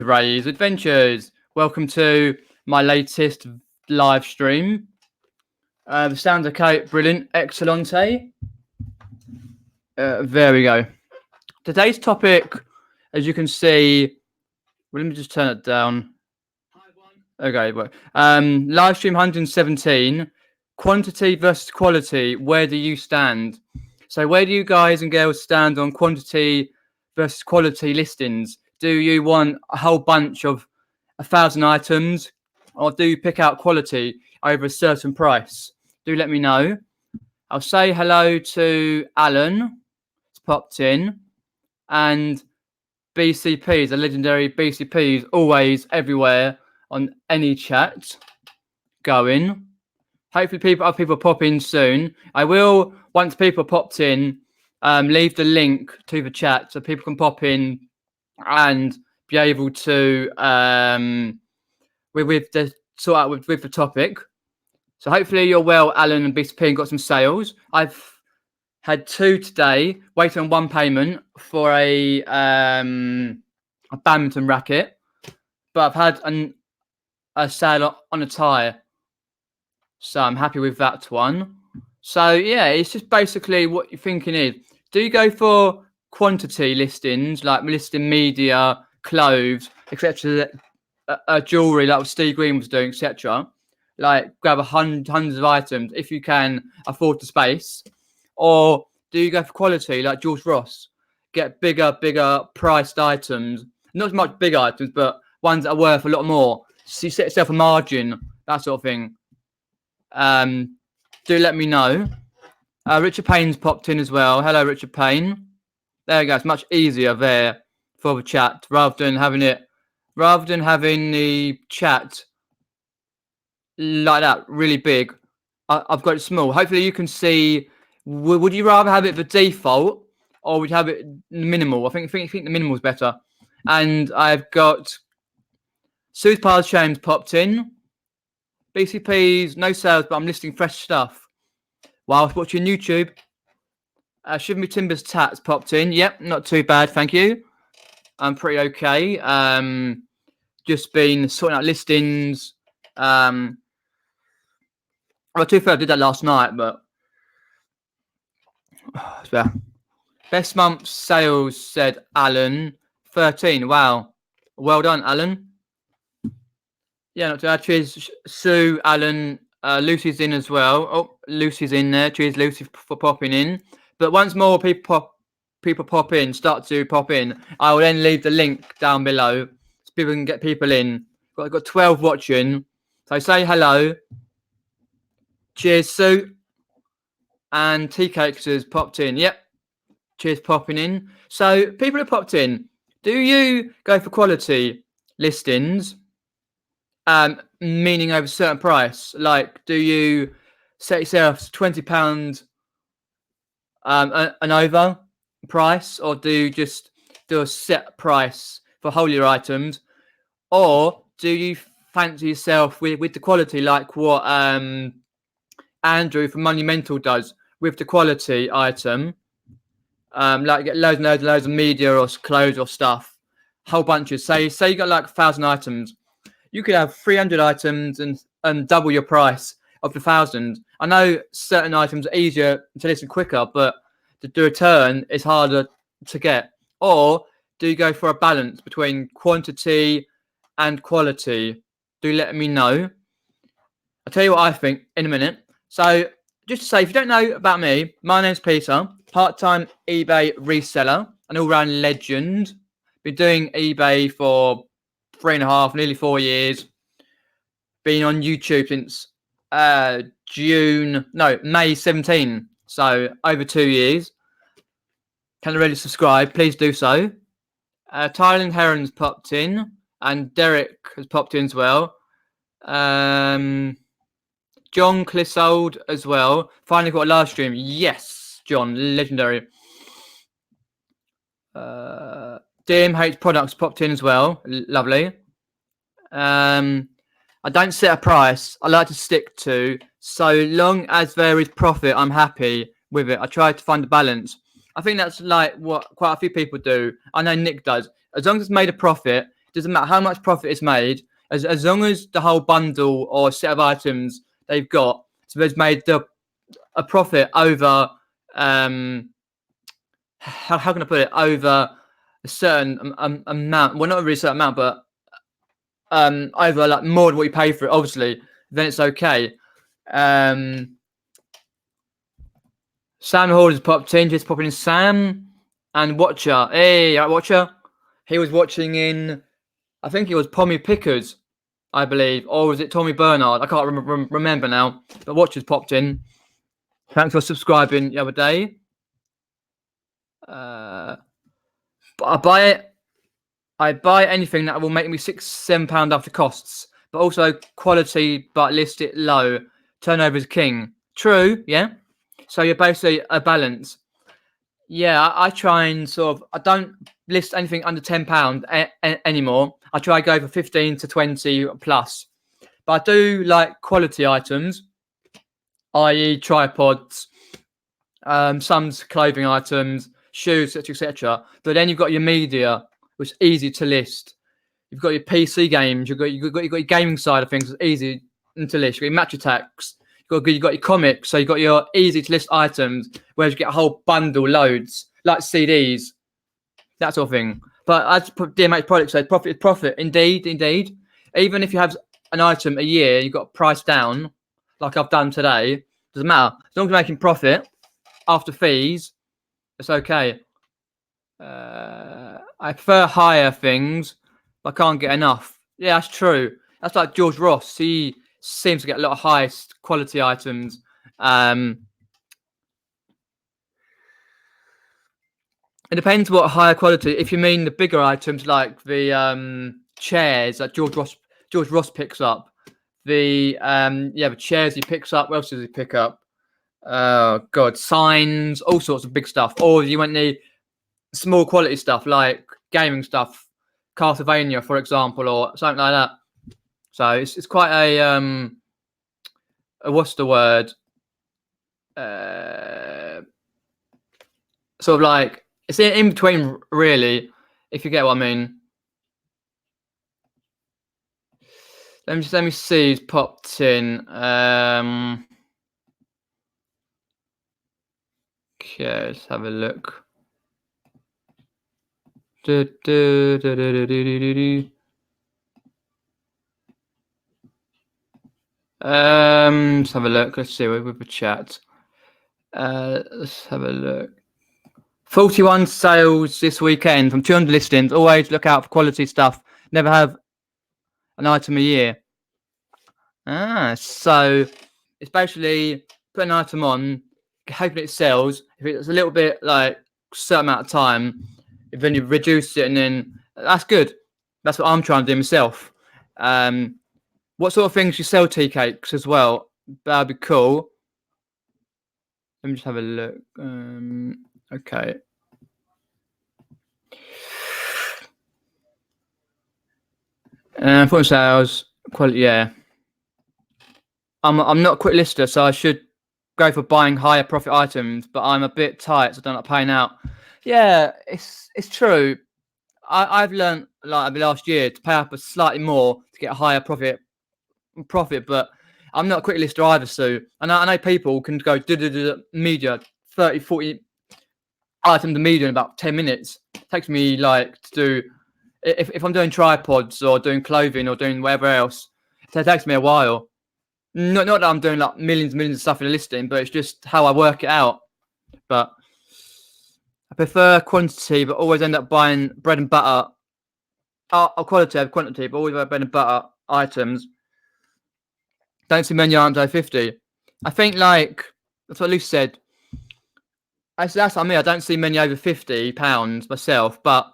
Ray's Adventures. Welcome to my latest live stream. The sound's okay, brilliant, excellente. There we go. Today's topic, as you can see, let me just turn it down. Okay, well, live stream 117, quantity versus quality. Where do you stand? So, where do you guys and girls stand on quantity versus quality listings? Do you want a whole bunch of 1,000 items, or do you pick out quality over a certain price? Do let me know. I'll say hello to Alan. It's popped in, and BCPs, the legendary BCPs, always everywhere on any chat going. Hopefully other people pop in soon. I will, once people popped in, leave the link to the chat so people can pop in and be able to with the sort out with the topic. So hopefully you're well, Alan and BCP, and got some sales. I've had 2 today, waiting on 1 payment for a badminton racket, but I've had a sale on a tyre, so I'm happy with that one. So yeah, it's just basically what you're thinking is: do you go for quantity listings, like listing media, clothes, etc., jewelry, like what Steve Green was doing, etc., like grab hundreds of items if you can afford the space? Or do you go for quality, like George Ross, get bigger priced items, not as much big items, but ones that are worth a lot more, so you set yourself a margin, that sort of thing? Do let me know. Richard Payne's popped in as well. Hello, Richard Payne. There you go. It's much easier there for the chat rather than having the chat like that really big. I've got it small. Hopefully you can see. Would you rather have it the default, or would you have it minimal? I think the minimal is better. And I've got Soothpars James popped in. BCPs, no sales, but I'm listing fresh stuff while watching YouTube. Shiver Me Timbers Tats popped in. Yep, not too bad, thank you. I'm pretty okay. Just been sorting out listings. Well, to be fair, I did that last night, but yeah. Best month sales, said Alan. 13. Wow. Well done, Alan. Yeah, not too bad. Cheers, Sue, Alan. Lucy's in as well. Oh, Lucy's in there. Cheers, Lucy, for popping in. But once more people start to pop in, I will then leave the link down below so people can get people in. I've got 12 watching. So say hello. Cheers, Sue. And Tea Cakes has popped in. Yep. Cheers, popping in. So people have popped in. Do you go for quality listings? Meaning over a certain price, like do you set yourself £20 and over price, or do you just do a set price for whole year items, or do you fancy yourself with the quality, like what Andrew from Monumental does with the quality item, like get loads and loads of media or clothes or stuff, whole bunches. Say you got like 1,000 items. You could have 300 items and double your price of the 1,000. I know certain items are easier to listen quicker, but the return is harder to get. Or do you go for a balance between quantity and quality? Do let me know. I'll tell you what I think in a minute. So just to say, if you don't know about me, my name's Peter, part-time eBay reseller, an all-round legend. Been doing eBay for 3.5, nearly 4 years. Been on YouTube since May 17. So over 2 years. Can already subscribe? Please do so. Thailand Heron's popped in, and Derek has popped in as well. John Clissold as well. Finally got a live stream. Yes, John, legendary. DMH Products popped in as well. Lovely. I don't set a price. I like to stick to, so long as there is profit, I'm happy with it. I try to find a balance. I think that's like what quite a few people do. I know Nick does. As long as it's made a profit, Doesn't matter how much profit is made, as long as the whole bundle or set of items they've got, so they've made a profit over how can I put it, over a certain amount. Well, not a really certain amount, but over like more than what you pay for it, obviously, then it's okay. Sam Hall has popped in, just popping in. Sam and Watcher. Hey, Watcher. He was watching in, I think it was Pommy Pickers, I believe, or was it Tommy Bernard? I can't remember now. But Watcher's popped in. Thanks for subscribing the other day. But I buy anything that will make me £6-7 after costs, but also quality, but list it low. Turnover is king. True, yeah. So you're basically a balance. Yeah, I try and I don't list anything under £10 anymore. I try to go for 15 to 20 plus. But I do like quality items, i.e. tripods, some clothing items, shoes, etc. But then you've got your media, which is easy to list. You've got your PC games. You've got your gaming side of things. It's easy to list. You've got your match attacks. You've got your comics. So you've got your easy to list items, whereas you get a whole bundle, loads, like CDs, that sort of thing. But as DMH Products said, profit is profit. Indeed. Even if you have an item a year, you've got price down, like I've done today. Doesn't matter. As long as you're making profit after fees, it's okay. I prefer higher things, but I can't get enough. Yeah, that's true. That's like George Ross. He seems to get a lot of highest quality items. It depends what higher quality. If you mean the bigger items like the chairs that George Ross picks up, the chairs he picks up. What else does he pick up? Oh God, signs, all sorts of big stuff. Or you want the small quality stuff like gaming stuff, Castlevania, for example, or something like that. So it's quite a what's the word? Sort of like it's in between, really, if you get what I mean. Let me see who's popped in. Okay, let's have a look. Let's have a look. Let's see with the chat. Let's have a look. 41 sales this weekend from 200 listings. Always look out for quality stuff. Never have an item a year. So it's basically put an item on, hoping it sells. If it's a little bit like a certain amount of time, then you reduce it, and then that's good. That's what I'm trying to do myself. What sort of things you sell tea cakes as well? That'd be cool. Let me just have a look. Okay. Point sales, quality, yeah. I'm not a quick lister, so I should go for buying higher profit items, but I'm a bit tight, so I don't like paying out. Yeah, it's true. I've learned like last year to pay up a slightly more to get a higher profit, but I'm not a quick lister either. So I know people can go media 30, 40 items of media in about 10 minutes. It takes me like to do if I'm doing tripods or doing clothing or doing whatever else. It takes me a while. Not that I'm doing like millions of stuff in a listing, but it's just how I work it out. But I prefer quantity, but always end up buying bread and butter. Quality over quantity, but always buy bread and butter items. Don't see many items over 50. I think like that's what Luce said. That's what I mean. I don't see many over £50 myself, but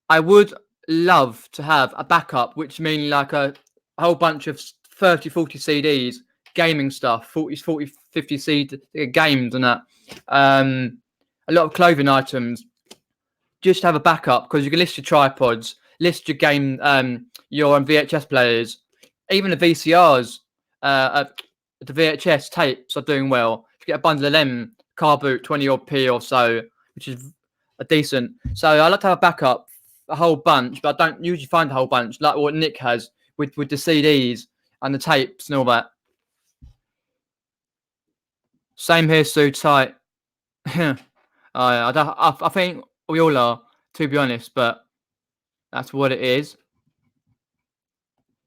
I would love to have a backup, which means like a whole bunch of 30, 40 CDs, gaming stuff, 40, 50 CD games and that. A lot of clothing items. Just have a backup because you can list your tripods, list your game, your VHS players, even the VCRs, the VHS tapes are doing well. If you get a bundle of them, car boot, 20 odd p or so, which is a decent. So I like to have a backup a whole bunch, but I don't usually find a whole bunch like what Nick has with the CDs and the tapes and all that. Same here, Sue. Tight. I think we all are, to be honest, but that's what it is.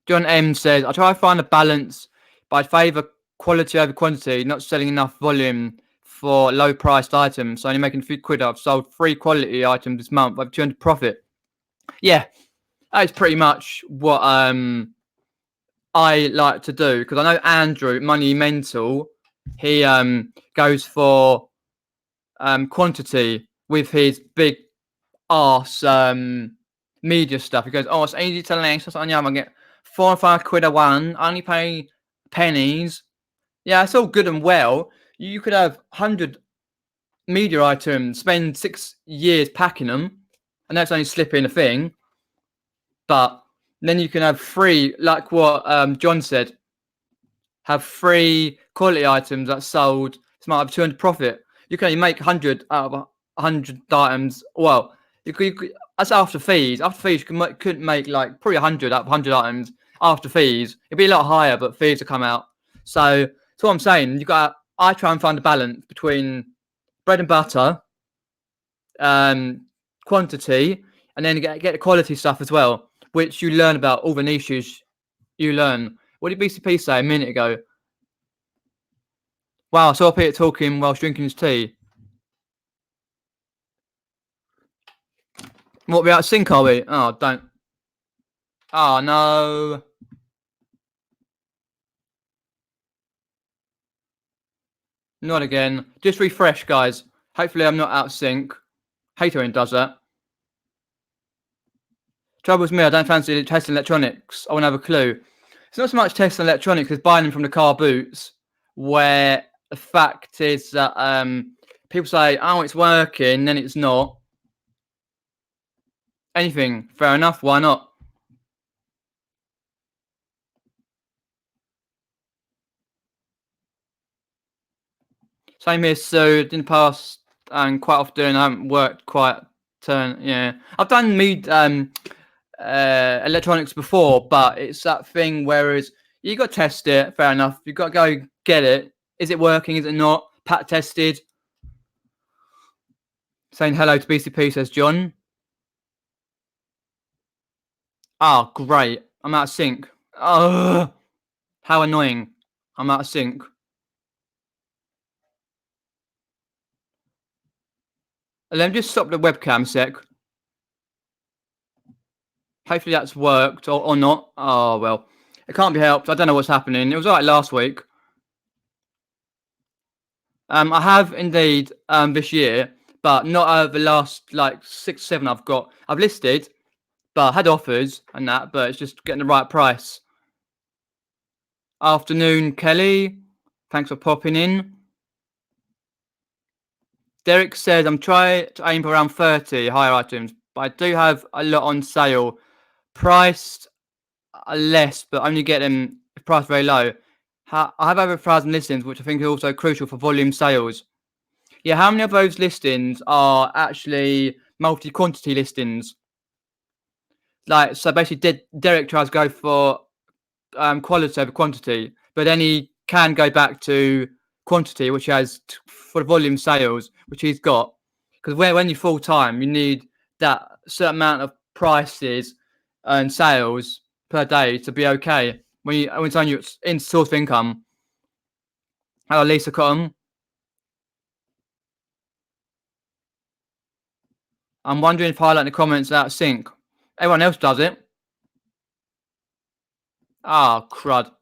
John M says, I try to find a balance, but I favour quality over quantity, not selling enough volume for low-priced items. So only making a few quid. I've sold 3 quality items this month. I've turned profit. Yeah, that is pretty much what I like to do, because I know Andrew, Money Mental, he goes for quantity with his big arse media stuff. He goes, oh, it's easy to link. So I get 4 or 5 quid a one. I only pay pennies. Yeah, it's all good and well. You could have 100 media items, spend 6 years packing them, and that's only slipping a thing. But then you can have 3, like what John said, have 3 quality items that sold. It's might have 200 profit. You can only make 100 out of 100 items. Well, you could that's after fees. After fees, you couldn't make like probably 100 out of 100 items after fees. It'd be a lot higher, but fees will come out. So that's what I'm saying. I try and find a balance between bread and butter, quantity, and then get the quality stuff as well, which you learn about all the niches you learn. What did BCP say a minute ago? Wow, I saw Peter talking whilst drinking his tea. What, we out of sync, are we? Oh, don't. Oh, no. Not again. Just refresh, guys. Hopefully I'm not out of sync. Hate when it does that. Troubles me, I don't fancy testing electronics. I want to have a clue. It's not so much testing electronics as buying them from the car boots, where the fact is that people say, oh, it's working, then it's not. Anything, fair enough, why not? Same here, so in the past, and quite often I haven't worked quite yeah. I've done electronics before, but it's that thing whereas you got to test it, fair enough. You got to go get it. Is it working? Is it not? Pat tested. Saying hello to BCP, says John. Oh, great. I'm out of sync. Oh, how annoying. I'm out of sync. Let me just stop the webcam a sec. Hopefully that's worked or not. Oh, well. It can't be helped. I don't know what's happening. It was all right last week. I have indeed this year, but not over the last like 6, 7 I've listed, but I had offers and that, but it's just getting the right price. Afternoon, Kelly. Thanks for popping in. Derek says I'm trying to aim for around 30 higher items, but I do have a lot on sale. Priced less, but only get them priced very low. I have over 1,000 listings, which I think are also crucial for volume sales. Yeah, how many of those listings are actually multi-quantity listings? Like, so basically, Derek tries to go for quality over quantity, but then he can go back to quantity, which has for the volume sales, which he's got. Because when you're full time, you need that certain amount of prices and sales per day to be okay. When it's on your in source of income. Hello, Lisa Cotton. I'm wondering if highlighting the comments out of sync. Everyone else does it. Ah, oh, crud.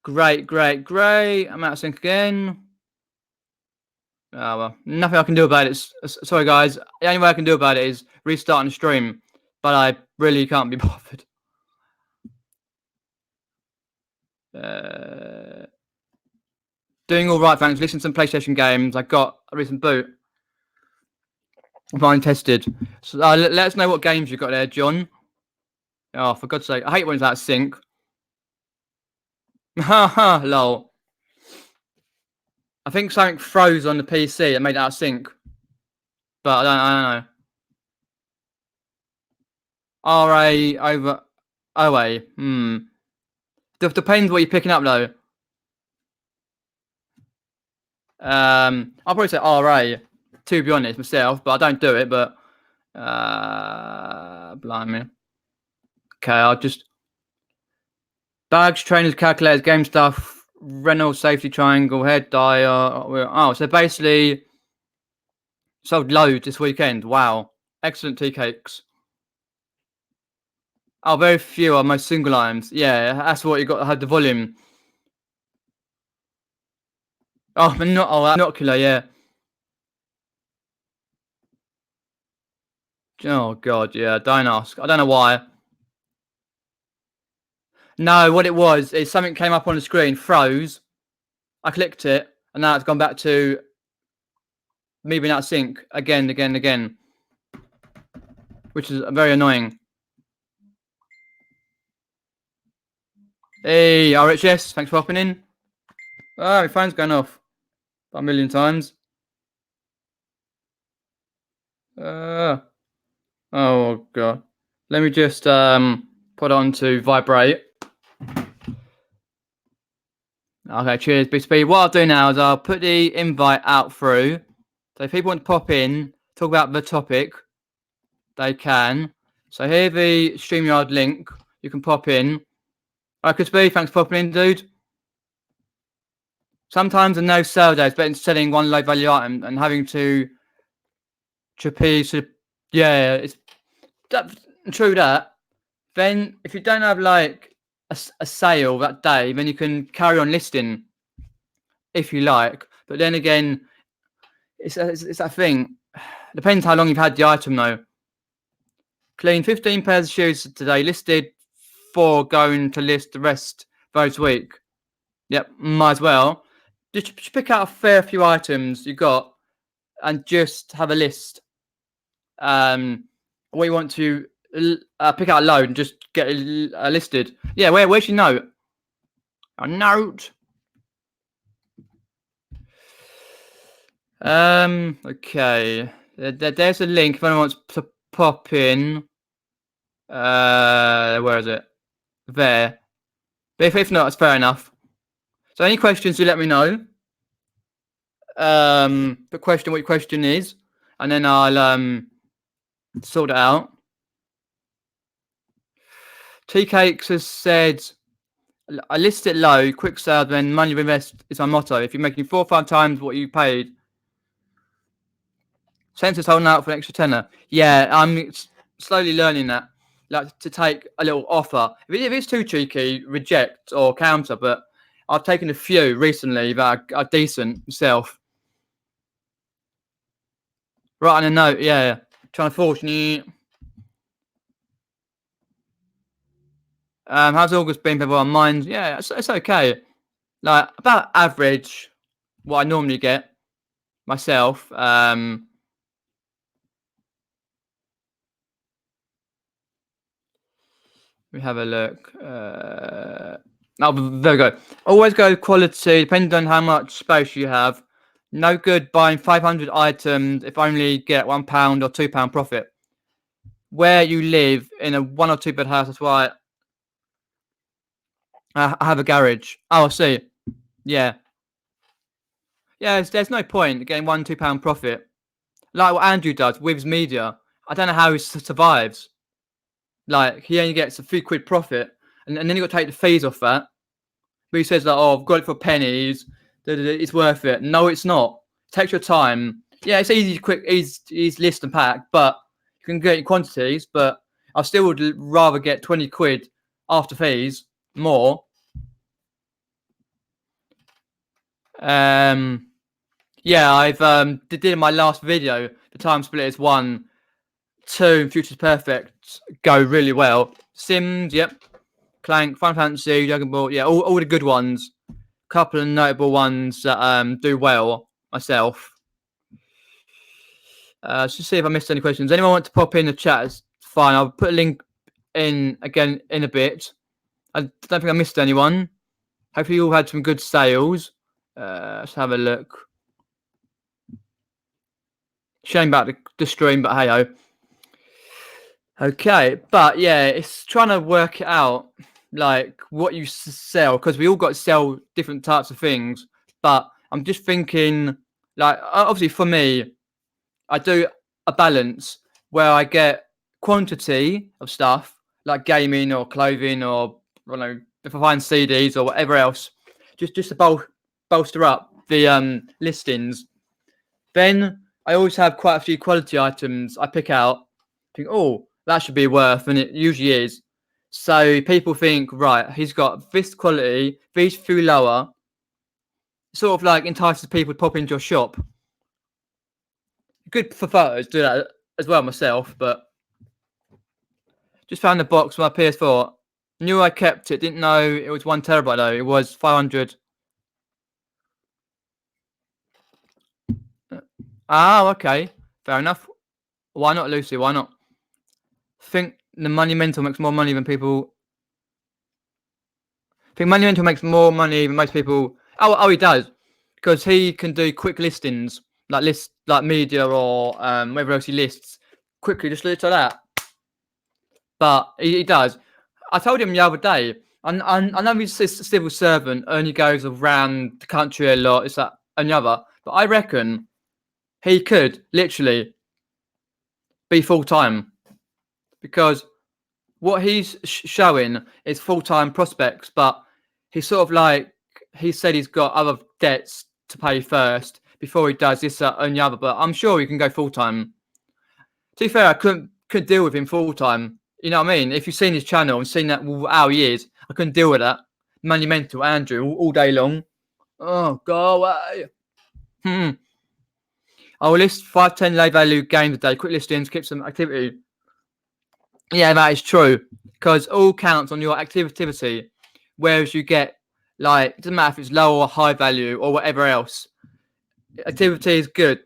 Great. I'm out of sync again. Oh, well, nothing I can do about it. Sorry, guys. The only way I can do about it is restarting the stream, but I really can't be bothered. Doing all right, thanks. Listening to some PlayStation games. I got a recent boot. Mine tested. So let us know what games you got there, John. Oh, for God's sake. I hate when it's out of sync. Haha, lol. I think something froze on the PC and made it out of sync. But I don't know. RA over OA. Depends what you're picking up though. I'll probably say RA, to be honest, myself, but I don't do it, but blimey. Okay, I'll just bags, trainers, calculators, game stuff, Reynolds safety triangle, head die. Oh, so basically sold loads this weekend. Wow. Excellent tea cakes. Oh, very few are most single items. Yeah, that's what you got to have the volume. Oh, binocular, yeah. Oh god, yeah. Don't ask. I don't know why. No, what it was is something came up on the screen, froze. I clicked it, and now it's gone back to me being out of sync again, which is very annoying. Hey, RHS, thanks for hopping in. Oh, my phone's going off about a million times. Oh god. Let me just put on to vibrate. Okay, cheers, BSP. What I'll do now is I'll put the invite out through. So if people want to pop in, talk about the topic, they can. So here's the StreamYard link. You can pop in. Alright, Crispy, thanks for popping in, dude. Sometimes a no sale day is better than selling one low value item and having to trapeze. Yeah, it's true that. Then if you don't have like a sale that day, then you can carry on listing if you like. But then again, it's that thing. Depends how long you've had the item though. Clean 15 pairs of shoes today. Listed 4, going to list the rest those week. Yep, might as well. Just pick out a fair few items you got and just have a list. What you want to pick out a load and just get listed. Yeah, where's your note? A note. Okay. There's a link if anyone wants to pop in. Where is it? There. But if not, it's fair enough. So any questions, you let me know. But question what your question is, and then I'll sort it out. Tea Cakes has said, I list it low, quick sale, then money invest is my motto. If you're making 4 or 5 times what you paid, Sensor's holding out for an extra tenner. Yeah, I'm slowly learning that. Like to take a little offer. If it's too cheeky, reject or counter. But I've taken a few recently that are decent myself. Right on a note, yeah. Trying to force you. How's August been, everyone? Mine's, yeah, it's okay. Like about average, what I normally get myself. We have a look. Oh, there we go. Always go quality, depending on how much space you have. No good buying 500 items if only get £1 or £2 profit. Where you live in a 1 or 2 bed house, that's why I have a garage. Oh, I see. Yeah. Yeah, there's no point getting £1, £2 profit. Like what Andrew does with his media. I don't know how he survives. Like, he only gets a few quid profit, and then you got to take the fees off that. But he says like, "Oh, I've got it for pennies. It's worth it." No, it's not. It takes your time. Yeah, it's easy, quick, easy list and pack, but you can get in quantities. But I still would rather get 20 quid after fees more. Yeah, I've did in my last video. The time split is 1, 2, Future's Perfect go really well. Sims, yep. Clank, Final Fantasy, Dragon Ball, yeah, all the good ones. Couple of notable ones that do well myself. Let's just see if I missed any questions. Anyone want to pop in the chat? It's fine. I'll put a link in again in a bit. I don't think I missed anyone. Hopefully you all had some good sales. Let's have a look. Shame about the stream, but hey ho. Okay, but yeah, it's trying to work it out, like what you sell, because we all got to sell different types of things. But I'm just thinking, like, obviously for me, I do a balance where I get quantity of stuff like gaming or clothing or I don't know if I find CDs or whatever else, just to bolster up the listings. Then I always have quite a few quality items I pick out. Think, oh, that should be worth, and it usually is. So people think, right, he's got this quality, these few lower. Sort of like entices people to pop into your shop. Good for photos, do that as well myself, but just found the box for my PS4. Knew I kept it, didn't know it was 1 terabyte though. It was 500. Ah, okay. Fair enough. Why not, Lucy? Why not? Think the money mental makes more money than people. Think money mental makes more money than most people. Oh, he does, because he can do quick listings, like media or whatever else he lists quickly, just list like that. But he does. I told him the other day. I know he's a civil servant, only goes around the country a lot. It's that and the other, but I reckon he could literally be full time because what he's showing is full time prospects. But he's sort of like he said he's got other debts to pay first before he does this and the other. But I'm sure he can go full time. To be fair, I couldn't deal with him full time. You know what I mean? If you've seen his channel and seen that how he is, I couldn't deal with that. Monumental Andrew all day long. Oh, go away. I will list 5-10 low value games a day. Quick listings, keep some activity. Yeah, that is true. Because all counts on your activity. Whereas you get, like, it doesn't matter if it's low or high value or whatever else. Activity is good.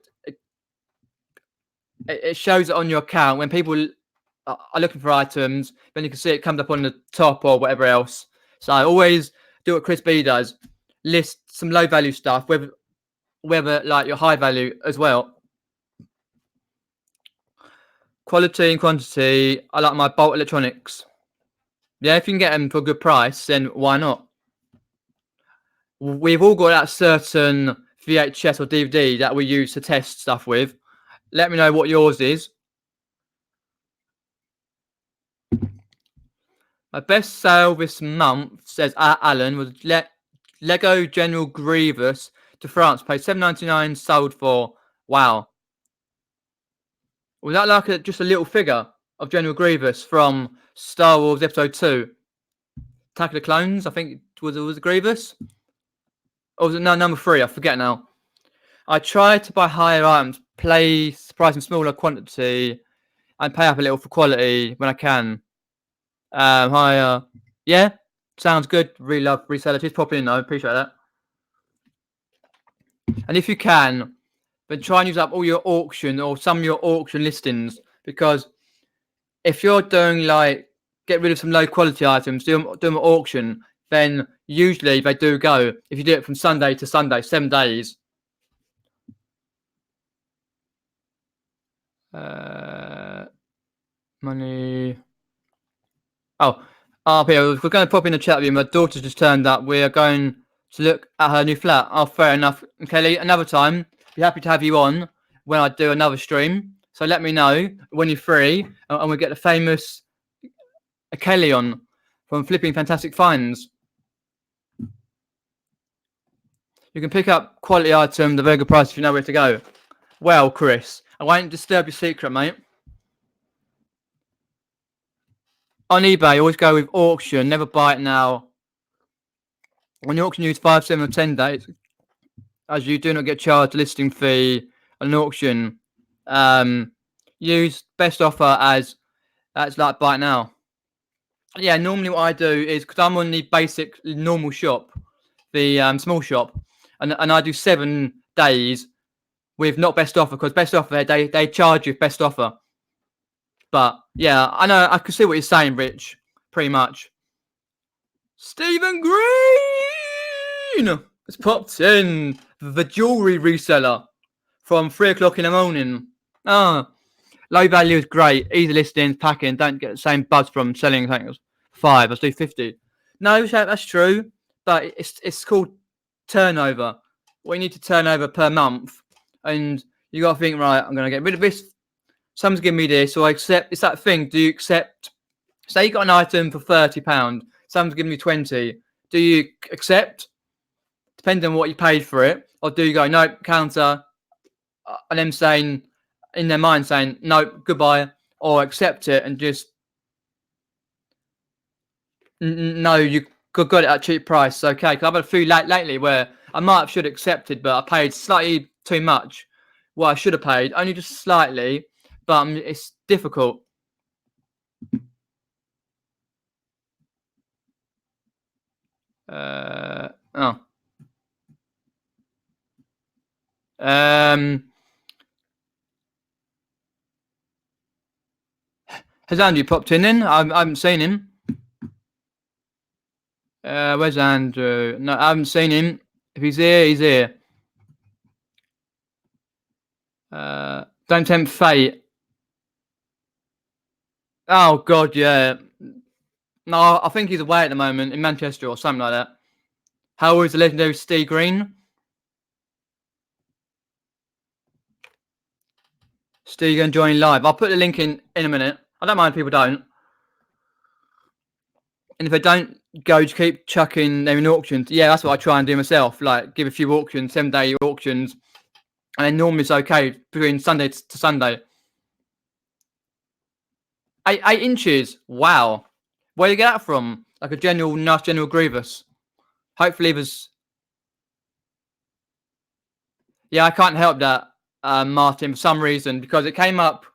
It shows it on your account. When people are looking for items, then you can see it comes up on the top or whatever else. So I always do what Chris B does: list some low value stuff, whether like your high value as well. Quality and quantity. I like my Bolt electronics. Yeah, if you can get them for a good price, then why not? We've all got that certain VHS or DVD that we use to test stuff with. Let me know what yours is. My best sale this month, says Alan, was Lego General Grievous to France. Paid $7.99, sold for, wow. Was that like just a little figure of General Grievous from Star Wars Episode 2? Attack of the Clones, I think it was Grievous? Or was it number 3? I forget now. I try to buy higher items, play surprise in smaller quantity, and pay up a little for quality when I can. Higher. Yeah, sounds good. Really love reseller. Just pop in though. Appreciate that. And if you can, then try and use up all your auction or some of your auction listings, because if you're doing like get rid of some low quality items, do them at auction, then usually they do go. If you do it from Sunday to Sunday, 7 days. Money. Oh, Peter, we're going to pop in the chat with you. My daughter just turned up. We are going to look at her new flat. Oh, fair enough. Kelly, another time. Be happy to have you on when I do another stream. So let me know when you're free, and we'll get the famous Kelly on from Flipping Fantastic Finds. You can pick up quality items at a very good price if you know where to go. Well, Chris, I won't disturb your secret, mate. On eBay, always go with auction. Never buy it now. When you auction, use 5, 7, or 10 days, as you do not get charged a listing fee on an auction. Use best offer as like buy it now. Yeah, normally what I do is, because I'm on the basic normal shop, the small shop, and I do 7 days with not best offer, because best offer they charge you best offer. But yeah, I know I can see what you're saying, Rich. Pretty much. Stephen Green has popped in, the jewelry reseller from 3 o'clock in the morning. Low value is great. Easy listings, packing. Don't get the same buzz from selling things. 5. Let's do 50. No, that's true. But it's called turnover. What you need to turn over per month. And you got to think, right, I'm going to get rid of this. Someone's giving me this. So I accept. It's that thing. Do you accept? Say you got an item for £30. Someone's giving me 20. Do you accept? Depending on what you paid for it. Or do you go, no, counter. And them saying, in their mind saying, no, goodbye, or accept it and just, no, you got it at a cheap price. Okay, because I've had a few lately where I might have should have accepted, but I paid slightly too much. Well, I should have paid, only just slightly, but it's difficult. Has Andrew popped in then? I haven't seen him. Where's Andrew? No, I haven't seen him. If he's here, he's here. Don't tempt fate. Oh, God, yeah. No, I think he's away at the moment in Manchester or something like that. How old is the legendary Steve Green? Steve going to join live. I'll put the link in a minute. I don't mind if people don't. And if they don't go, just keep chucking them in auctions. Yeah, that's what I try and do myself. Like, give a few auctions, 7-day auctions. And then normally it's okay between Sunday to Sunday. 8 inches. Wow. Where do you get that from? Like a nice General Grievous. Hopefully there's... Yeah, I can't help that, Martin, for some reason, because it came up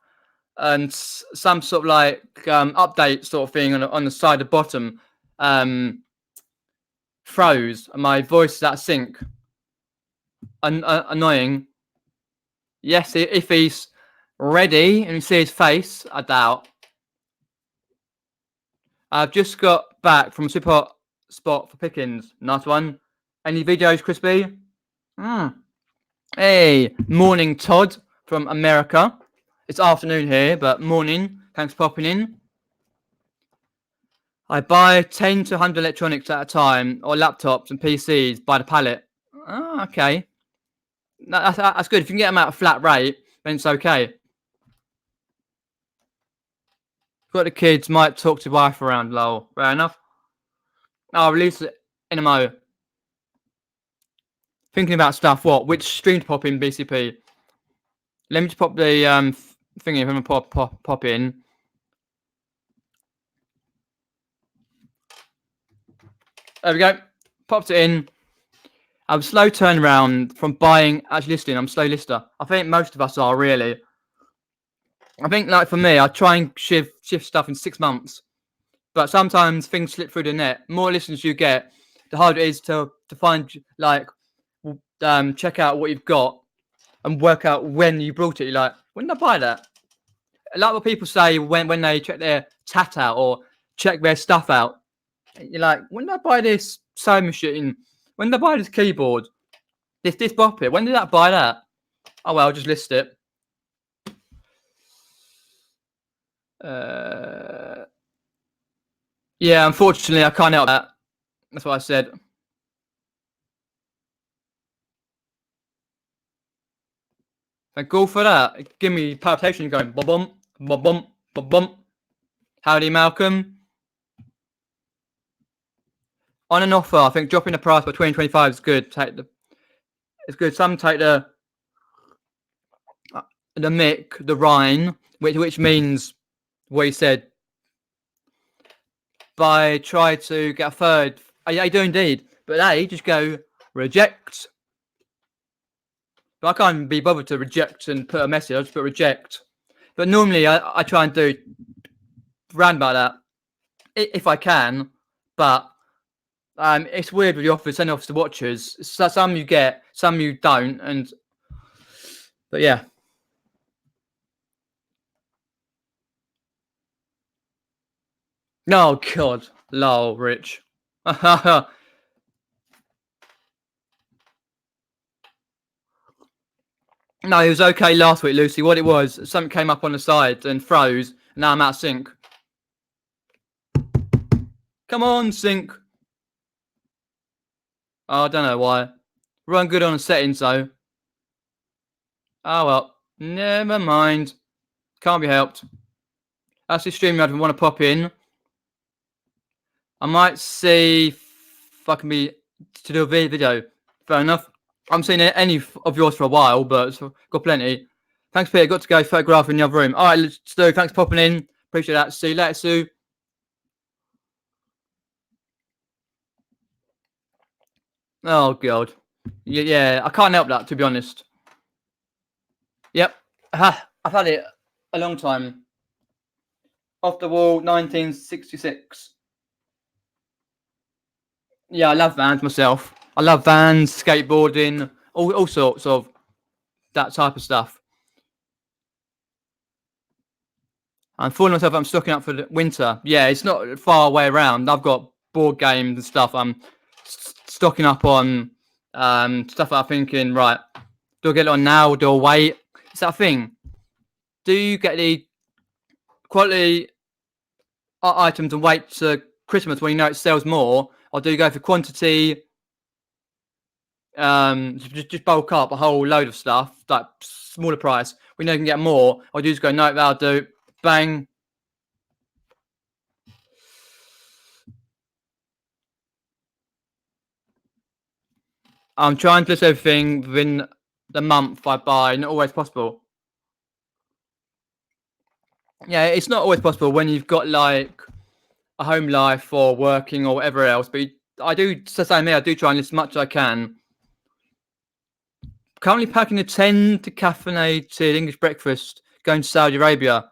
and some sort of like update sort of thing on the side of the bottom froze. And my voice is out of sync. Annoying. Yes, if he's ready and you see his face, I doubt. I've just got back from Super Hot Spot for Pickens. Nice one. Any videos, Crispy? Hey, morning, Todd from America. It's afternoon here, but morning. Thanks for popping in. I buy 10 to 100 electronics at a time, or laptops and PCs by the pallet. Oh, okay. That's good. If you can get them at a flat rate, then it's okay. Got the kids, might talk to wife around, lol. Fair enough. I'll release it in a mo. Thinking about stuff, what? Which stream to pop in, BCP? Let me just pop the thingy if I'm gonna pop in. There we go. Popped it in. I'm slow turnaround from buying, actually listing. I'm a slow lister. I think most of us are, really. I think, like, for me, I try and shift stuff in 6 months. But sometimes things slip through the net. More listeners you get, the harder it is to find, like, check out what you've got and work out when you brought it. You're like, when did I buy that? A lot of people say when they check their tat out or check their stuff out, you're like, when did I buy this sewing machine? When did I buy this keyboard? This boppet? When did I buy that? Oh, well, I'll just list it. Yeah, unfortunately, I can't help that. That's what I said. Thank God for that. Give me palpitation going. Bum bum bum bum bum. Howdy, Malcolm. On an offer, I think dropping the price by 2025 is good. It's good. Some take the Mick, the Rhine, which means what he said. By try to get a third. I do indeed. But they just go reject. But I can't be bothered to reject and put a message. I just put reject. But normally I try and do round about that if I can. But it's weird with the offers, sending offers to watchers. So some you get, some you don't. But yeah. Oh, God. Lol, Rich. No, it was okay last week, Lucy. What it was, something came up on the side and froze. And now I'm out of sync. Come on, sync. Oh, I don't know why. Run good on the settings, though. Oh, well. Never mind. Can't be helped. That's the StreamYard if I want to pop in. I might see if I can be to do a video. Fair enough. I haven't seen any of yours for a while, but got plenty. Thanks, Peter. Got to go photograph in the other room. All right, Stu. Thanks for popping in. Appreciate that. See you later, Stu. Oh, God. Yeah, I can't help that, to be honest. Yep. I've had it a long time. Off the Wall, 1966. Yeah, I love vans myself. I love vans, skateboarding, all sorts of that type of stuff. I'm fooling myself. I'm stocking up for the winter. Yeah, it's not far away around. I've got board games and stuff. I'm stocking up on stuff that I'm thinking, right, do I get it on now or do I wait? It's that thing. Do you get the quality items and wait to Christmas when you know it sells more? Or do you go for quantity, just bulk up a whole load of stuff, like smaller price, we know you can get more? Or do you just go, no, that'll do, bang. I'm trying to list everything within the month I buy. Not always possible. Yeah, it's not always possible when you've got like a home life or working or whatever else. But I do, same here, I do try and list as much as I can. Currently packing a 10 decaffeinated English breakfast going to Saudi Arabia.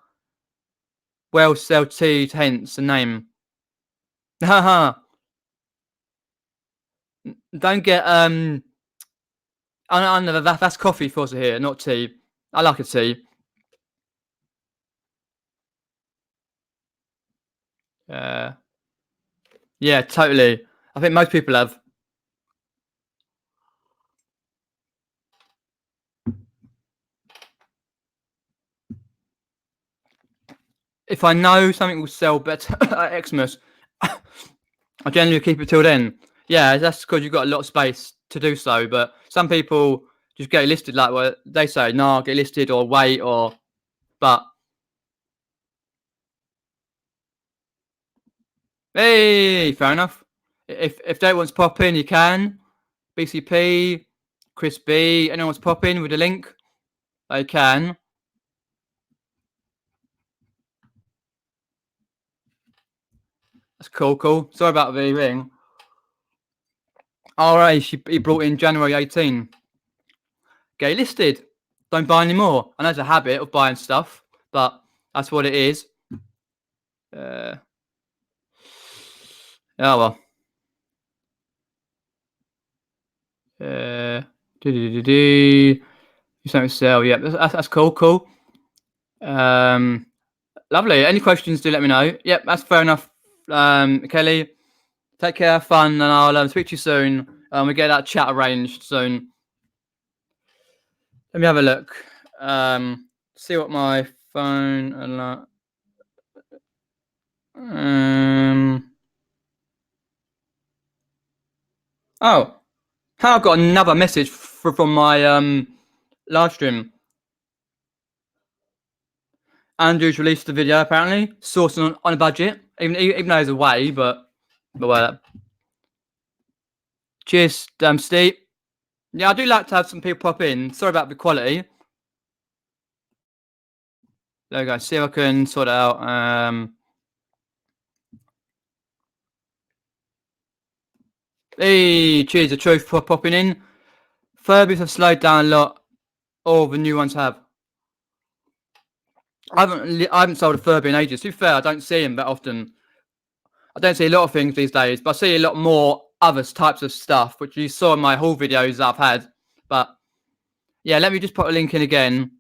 Well, sell tea, hence the name. Haha. Don't get I know that's coffee for us here, not tea. I like a tea. Yeah, totally. I think most people have. If I know something will sell better at Xmas, I generally keep it till then. Yeah, that's because you've got a lot of space to do so. But some people just get listed like what they say, nah, get listed or wait or. But hey, fair enough. If they want to pop in, you can. BCP, Chris B, anyone wants to pop in with a link, they can. That's cool. Sorry about the ring. RA, he brought in January 18. Get listed. Don't buy any more. I know it's a habit of buying stuff, but that's what it is. Oh well. You something to sell? Yeah, that's cool. Lovely. Any questions? Do let me know. Yep, that's fair enough. Kelly, take care, have fun, and I'll speak to you soon. We get that chat arranged soon. Let me have a look. See what my phone. Oh, I've got another message from my live stream. Andrew's released the video apparently, sourcing on a budget, even though he's away, but well. Cheers, Steve. Yeah, I do like to have some people pop in. Sorry about the quality. There we go. See if I can sort it out. Hey, cheers, the truth for popping in. Furbies have slowed down a lot. All the new ones have. I haven't sold a Furby in ages. To be fair, I don't see them that often. I don't see a lot of things these days, but I see a lot more other types of stuff, which you saw in my haul videos that I've had. But yeah, let me just put a link in again.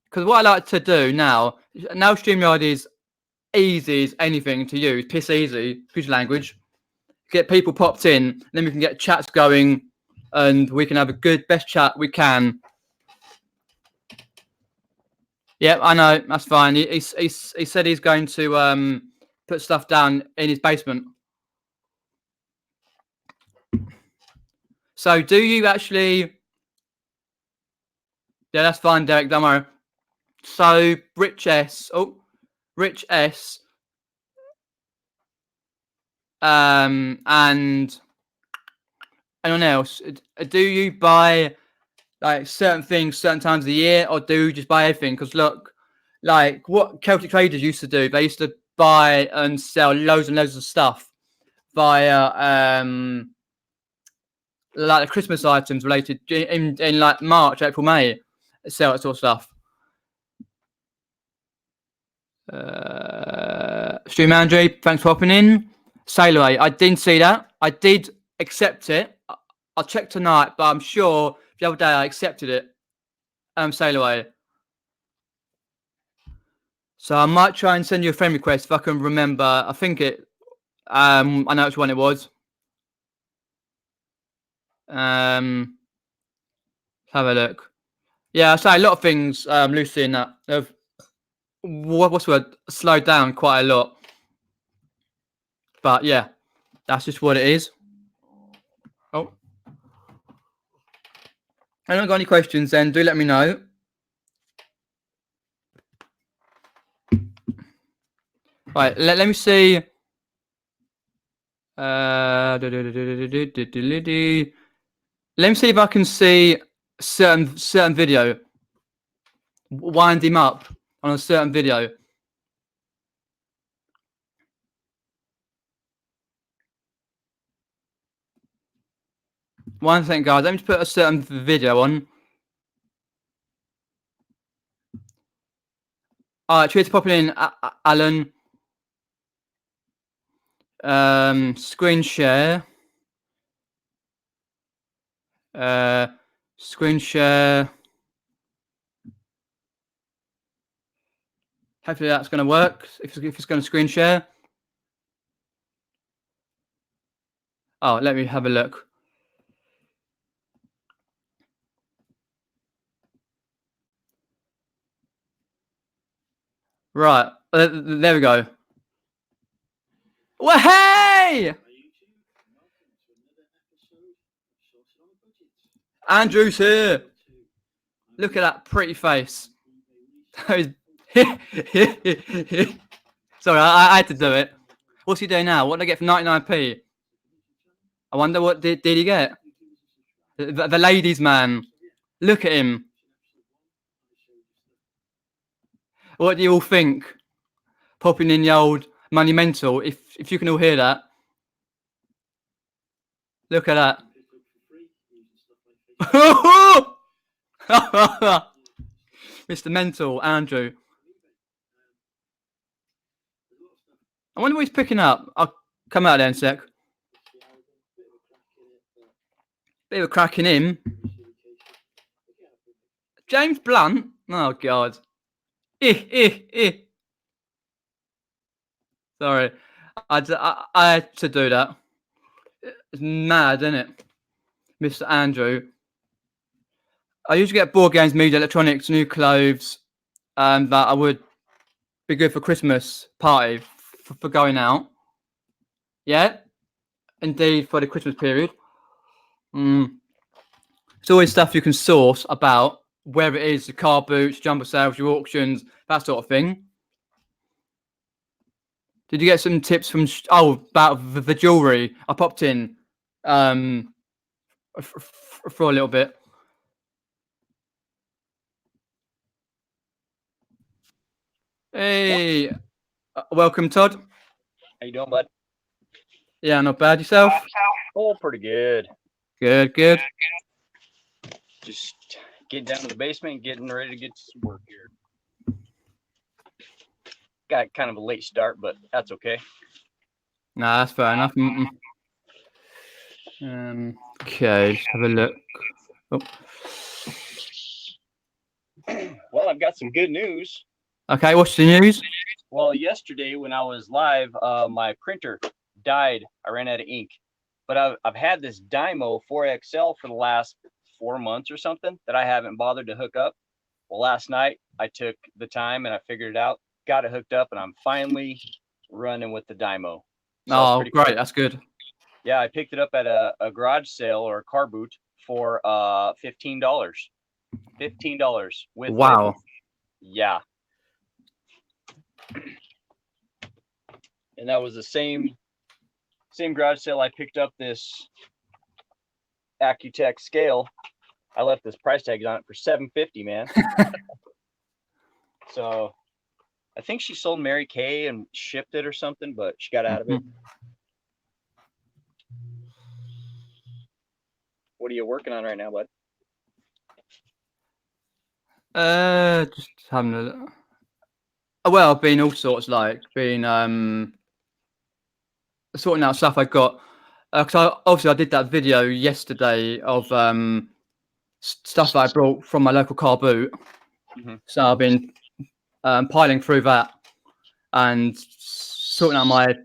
Because what I like to do now StreamYard is easy as anything to use, piss easy, excuse language. Get people popped in, then we can get chats going, and we can have a good best chat we can. Yeah, I know. That's fine. He said he's going to put stuff down in his basement. So do you actually? Yeah, that's fine, Derek. Don't worry. So Rich S. And anyone else? Do you buy like certain things certain times of the year, or do you just buy everything? Because look, like what Celtic traders used to do, they used to buy and sell loads and loads of stuff via like the Christmas items related in like March, April, May, sell that sort of stuff. Stream Andrew, thanks for hopping in. Sail away. I didn't see that. I did accept it. I'll check tonight, but I'm sure the other day I accepted it. Sail away. So I might try and send you a friend request if I can remember. I think it. I know which one it was. Let's have a look. Yeah, I say a lot of things, Lucy, in that have what's the word? Slowed down quite a lot. But yeah, that's just what it is. Oh. I don't got any questions then, do let me know. Right, let me see. Let me see if I can see certain video. Wind him up on a certain video. One second, guys. Let me just put a certain video on. All right, cheers for popping in, Alan. Screen share. Screen share. Hopefully that's going to work. If it's going to screen share. Oh, let me have a look. Right, there we go. Well, hey! Andrew's here. Look at that pretty face. Sorry, I had to do it. What's he doing now? What did I get for 99p? I wonder what did he get? The ladies' man. Look at him. What do you all think? Popping in the old monumental. If you can all hear that. Look at that. Mr. Mental, Andrew. I wonder what he's picking up. I'll come out there in a sec. Bit of a crack in him. James Blunt? Oh, God. Sorry. I had to do that. It's mad, isn't it? Mr. Andrew. I usually get board games, media, electronics, new clothes, that I would be good for Christmas party for going out. Yeah, indeed, for the Christmas period. It's always stuff you can source about, whether it is the car boots, jumper sales, your auctions, that sort of thing. Did you get some tips from about the jewelry? I popped in for a little bit. Hey, welcome, Todd. How you doing, bud? Yeah, not bad. Yourself? Oh, pretty good. Good. Just getting down to the basement and getting ready to get to some work here. Got kind of a late start, but that's okay. Nah, that's fair enough. Okay, let's have a look. Oh. Well, I've got some good news. Okay, what's the news? Well, yesterday when I was live, my printer died. I ran out of ink. But I've had this Dymo 4XL for the last 4 months or something that I haven't bothered to hook up. Well, last night I took the time and I figured it out, got it hooked up, and I'm finally running with the dymo. So it's Oh, pretty great. cool. That's good. Yeah, I picked it up at a garage sale or a car boot for $15. $15 with labor. Wow. Yeah. And that was the same garage sale I picked up this Accutech scale. I left this price tag on it for $750, man. So I think she sold Mary Kay and shipped it or something, but she got out of it. What are you working on right now, bud? Just having a look. Well, I've been all sorts, like been sorting out stuff I got. Because obviously I did that video yesterday of stuff that I brought from my local car boot. Mhm. So I've been piling through that and sorting out my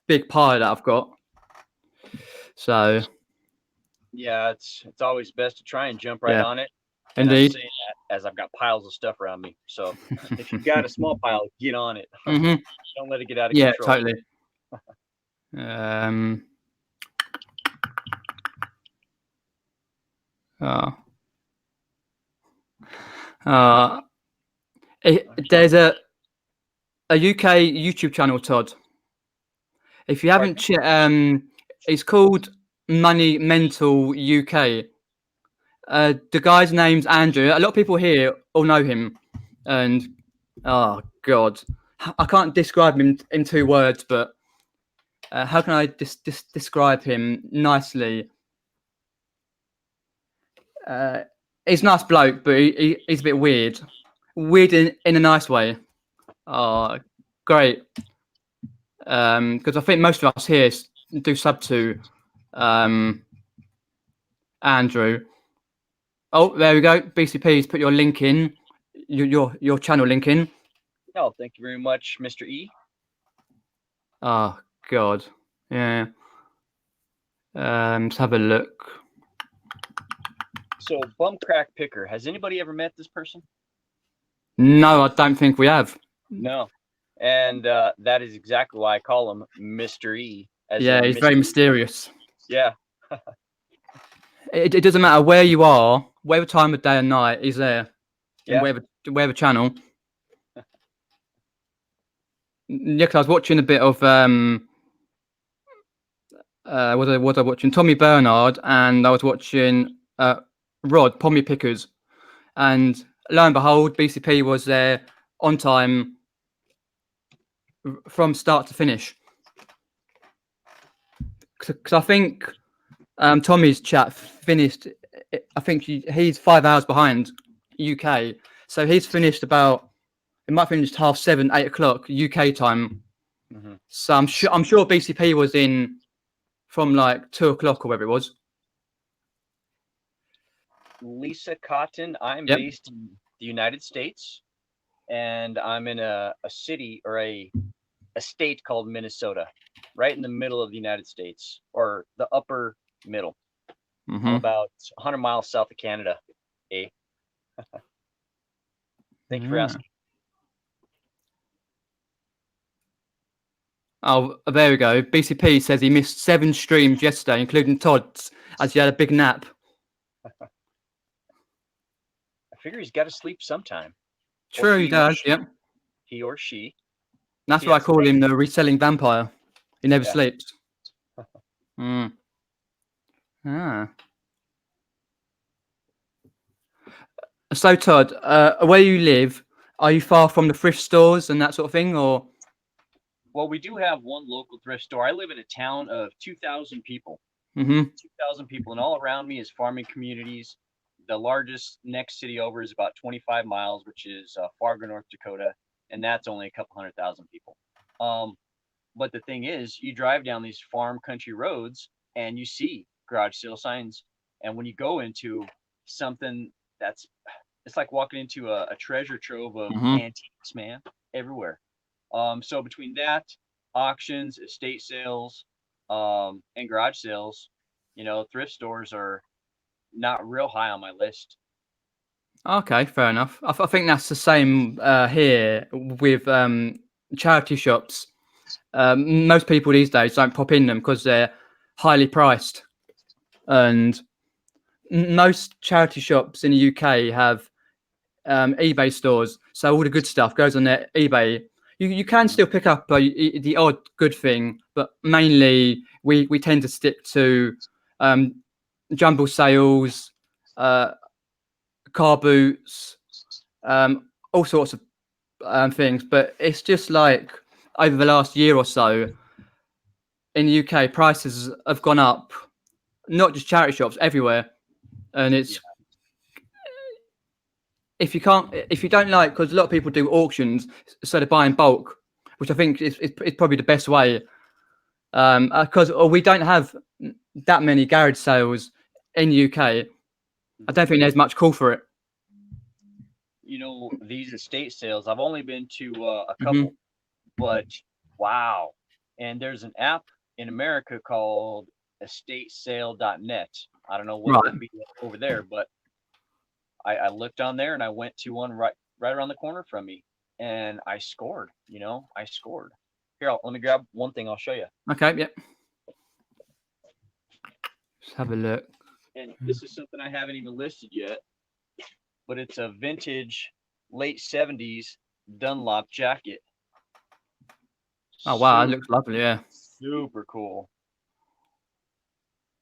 big pile that I've got. So Yeah, it's always best to try and jump right yeah, on it. And I'm indeed. saying that as I've got piles of stuff around me. So if you've got a small pile, get on it. Hmm. Don't let it get out of Yeah, control. totally. Uh, uh, there's a UK YouTube channel, Todd. If you haven't it's called Money Mental UK. The guy's name's Andrew. A lot of people here all know him, and oh god, I can't describe him in 2 words. But how can I describe him nicely? He's a nice bloke, but he's a bit weird. Weird in a nice way. Oh, great. Because I think most of us here do sub to Andrew. Oh, there we go. BCP's put your link in, your channel link in. Oh, thank you very much, Mr. E. Oh God, yeah. Let's have a look. So, Bum Crack Picker. Has anybody ever met this person? No, I don't think we have. No. And that is exactly why I call him Mr. E. Yeah, he's very mysterious. Yeah. It doesn't matter where you are, whatever time of day and night, he's there. Yeah. In whatever channel. Yeah, because I was watching a bit of what was I watching? Tommy Bernard, and I was watching Rod Pommy Pickers, and lo and behold, BCP was there on time from start to finish. Because I think Tommy's chat finished. I think he's 5 hours behind UK, so he's finished about. It might finish 7:30, 8 o'clock UK time. Mm-hmm. So I'm sure BCP was in from like 2 o'clock or whatever it was. Lisa Cotton. I'm based in the United States, and I'm in a city or a state called Minnesota, right in the middle of the United States, or the upper middle. Mm-hmm. I'm about 100 miles south of Canada. Thank you for asking. Oh, there we go. BCP says he missed 7 streams yesterday, including Todd's, as he had a big nap. I figure he's got to sleep sometime. True, he does. Yep. He or she. That's why I call him the reselling vampire. He never sleeps. So, Todd, where you live, are you far from the thrift stores and that sort of thing, or? Well, we do have one local thrift store. I live in a town of 2,000 people. 2,000 people, and all around me is farming communities. The largest next city over is about 25 miles, which is Fargo, North Dakota, and that's only a couple 100,000 people. But the thing is, you drive down these farm country roads and you see garage sale signs, and when you go into something it's like walking into a treasure trove of antiques, man, everywhere. So between that, auctions, estate sales, and garage sales, thrift stores are not real high on my list. Okay, fair enough. I think that's the same here with charity shops. Most people these days don't pop in them because they're highly priced, and most charity shops in the UK have eBay stores, so all the good stuff goes on their eBay. You can still pick up the odd good thing, but mainly we tend to stick to um, jumble sales, car boots, all sorts of things. But it's just like over the last year or so in the UK, prices have gone up. Not just charity shops, everywhere, and Yeah. it's if you don't like, because a lot of people do auctions, so they buy in bulk, which I think is probably the best way. Because we don't have that many garage sales in the UK. I don't think there's much call for it. You know, these estate sales, I've only been to a Hmm. couple, but wow. And there's an app in America called estatesale.net. I don't know what it Right. would be over there, but I looked on there and I went to one right around the corner from me, and I scored. I scored. Here, let me grab one thing. I'll show you. Okay. Yep. Let's have a look. And this is something I haven't even listed yet, but it's a vintage late 70s Dunlop jacket. Oh wow, that looks lovely. Yeah. Super cool.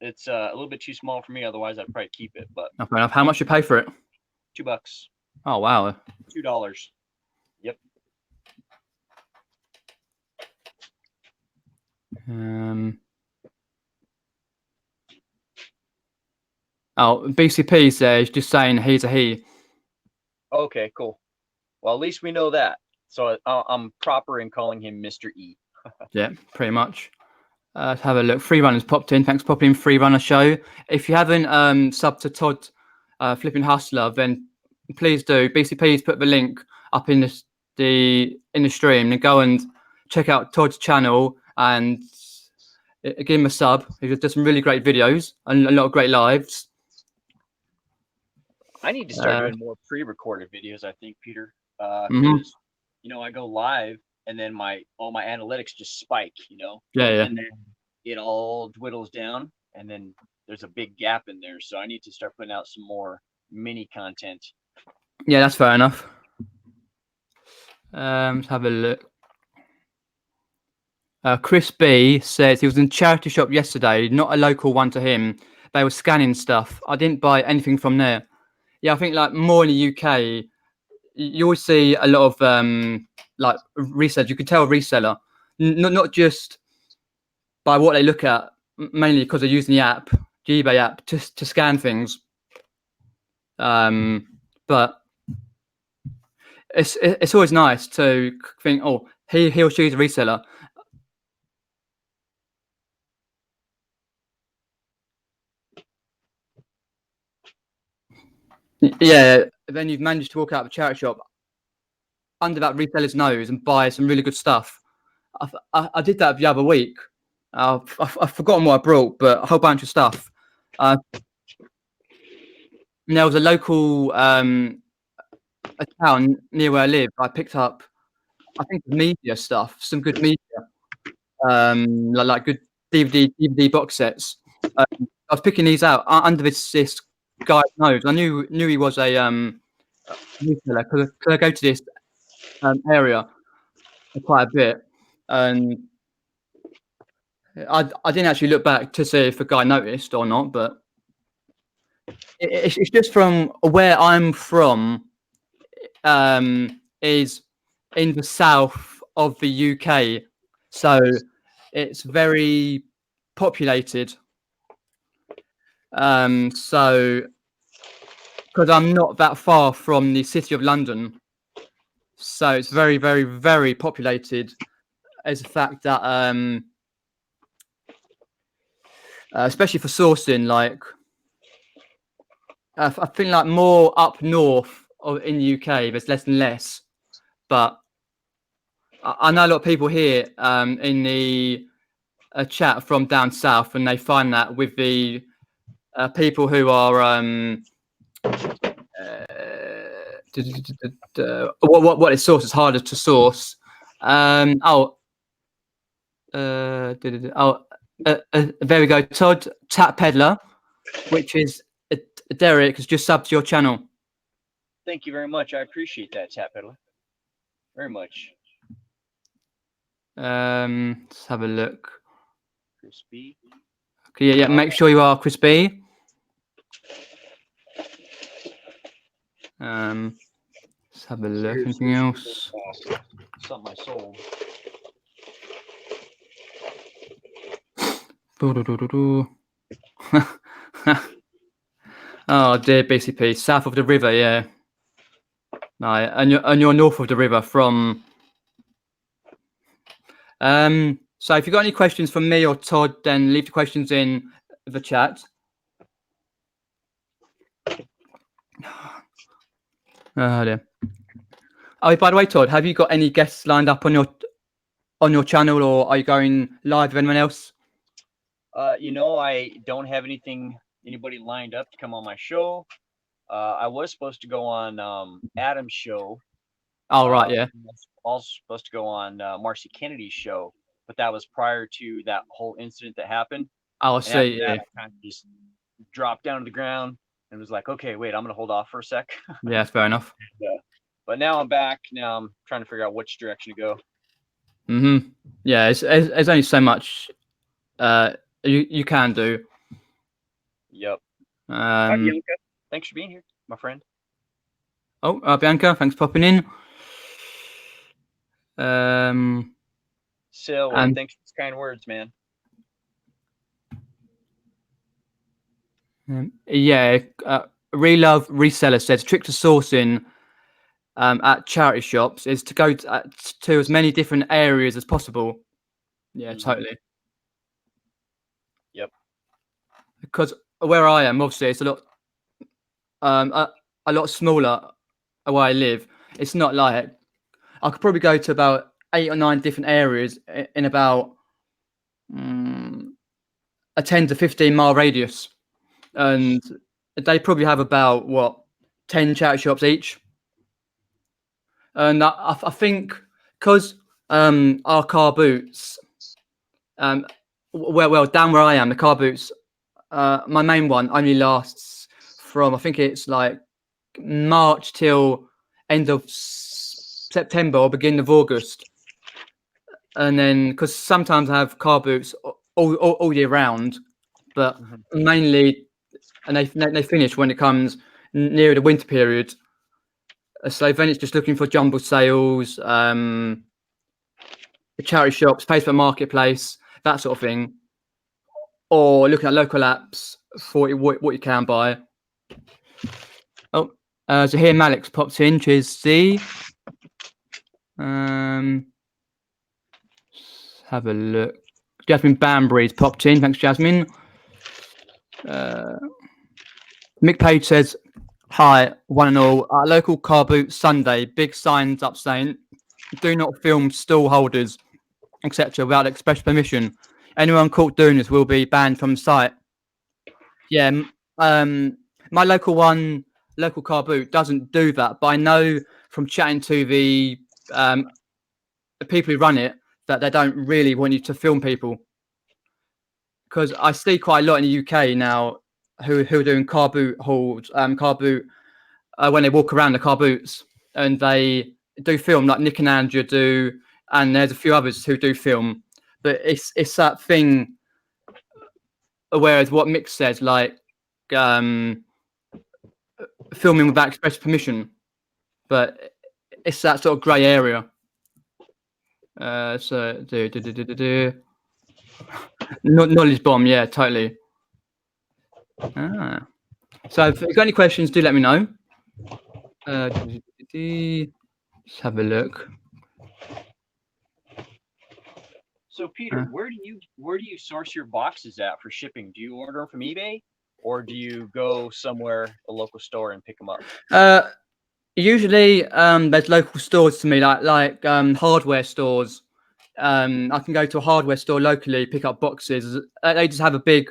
It's a little bit too small for me, otherwise I'd probably keep it, but Oh, fair enough. How much you pay for it? $2. Oh wow. $2. Yep. Oh, BCP says just saying he's a he. Okay, cool. Well, at least we know that. So I'm proper in calling him Mr. E. Yeah, pretty much. Let's have a look. Free Runners popped in. Thanks for popping in, Free Runner Show. If you haven't subbed to Todd Flipping Hustler, then please do. BCP's put the link up in the stream. And go and check out Todd's channel and give him a sub. He does some really great videos and a lot of great lives. I need to start doing more pre-recorded videos, I think, Peter. Mhm. I go live and then all my analytics just spike, Yeah. and then it all dwindles down, and then there's a big gap in there. So I need to start putting out some more mini content. Yeah, that's fair enough. Let's have a look. Chris B says he was in a charity shop yesterday, not a local one to him. They were scanning stuff. I didn't buy anything from there. Yeah, I think like more in the UK, you always see a lot of like resellers. You can tell a reseller, not just by what they look at, mainly because they're using the eBay app, to scan things. But it's always nice to think, oh, he or she's a reseller. Yeah, then you've managed to walk out of a charity shop under that reseller's nose and buy some really good stuff. I did that the other week. I've forgotten what I brought, but a whole bunch of stuff. There was a local a town near where I live. I picked up, I think, media stuff, some good media, like good DVD box sets. I was picking these out under this guy's nose. I knew he was a retailer because I go to this area quite a bit, and I didn't actually look back to see if the guy noticed or not, but it's just from where I'm from, is in the south of the UK, so it's very populated. So because I'm not that far from the city of London, so it's very, very, very populated. As the fact that especially for sourcing, like I think like more up north in the UK, there's less and less. But I know a lot of people here in the chat from down south, and they find that with the people who are What is source is harder to source. There we go. Todd Tap Peddler, which is Derek, has just subbed to your channel. Thank you very much. I appreciate that, Tap Peddler. Very much. Let's have a look. Crispy. Okay, yeah. Make sure you are crispy. Let's have a look. Anything else? Something I sold. Oh dear, BCP, south of the river, yeah. No, and you're north of the river from. So if you've got any questions from me or Todd, then leave the questions in the chat. Oh dear. Oh, by the way, Todd, have you got any guests lined up on your channel, or are you going live with anyone else? I don't have anybody lined up to come on my show. I was supposed to go on Adam's show. Oh, right, yeah. I was also supposed to go on Marcy Kennedy's show, but that was prior to that whole incident that happened. Oh, I see. Yeah. I kind of just dropped down to the ground and was like, okay, wait, I'm gonna hold off for a sec. Yeah, fair enough. But now I'm back. Now I'm trying to figure out which direction to go. Yeah, it's only so much you can do. Yep. Hi, Bianca. Thanks for being here, my friend. Oh, Bianca, thanks for popping in. So, thanks for those kind words, man. Relove Reseller says trick to sourcing at charity shops is to go to as many different areas as possible. Yeah, totally. Yep. Because where I am, obviously, it's a lot smaller where I live. It's not like I could probably go to about 8 or 9 different areas in about a 10 to 15 mile radius, and they probably have about 10 charity shops each. And I think because our car boots, down where I am, the car boots, my main one only lasts from, I think it's like March till end of September or beginning of August. And then because sometimes I have car boots all year round, but mainly, and they finish when it comes near the winter period. So then it's just looking for jumble sales, the charity shops, Facebook Marketplace, that sort of thing, or looking at local apps for what you can buy. Oh, Zahir Malik's popped in. Cheers, Z. Have a look. Jasmine Banbury's popped in. Thanks, Jasmine. Mick Page says, hi, one and all. Our local car boot Sunday, big signs up saying, do not film stall holders, etc. without express permission. Anyone caught doing this will be banned from the site. Yeah, my local car boot doesn't do that, but I know from chatting to the people who run it that they don't really want you to film people. Because I see quite a lot in the UK now who are doing car boot hauls, when they walk around the car boots, and they do film like Nick and Andrew do, and there's a few others who do film. But it's that thing. Whereas what Mick says, like filming without express permission, but it's that sort of grey area. Knowledge bomb, yeah, totally. So if you've got any questions, do let me know. Let's have a look. So Peter, where do you source your boxes at for shipping? Do you order them from eBay, or do you go somewhere, a local store, and pick them up? Usually, there's local stores to me, like hardware stores. I can go to a hardware store locally, pick up boxes. They just have a big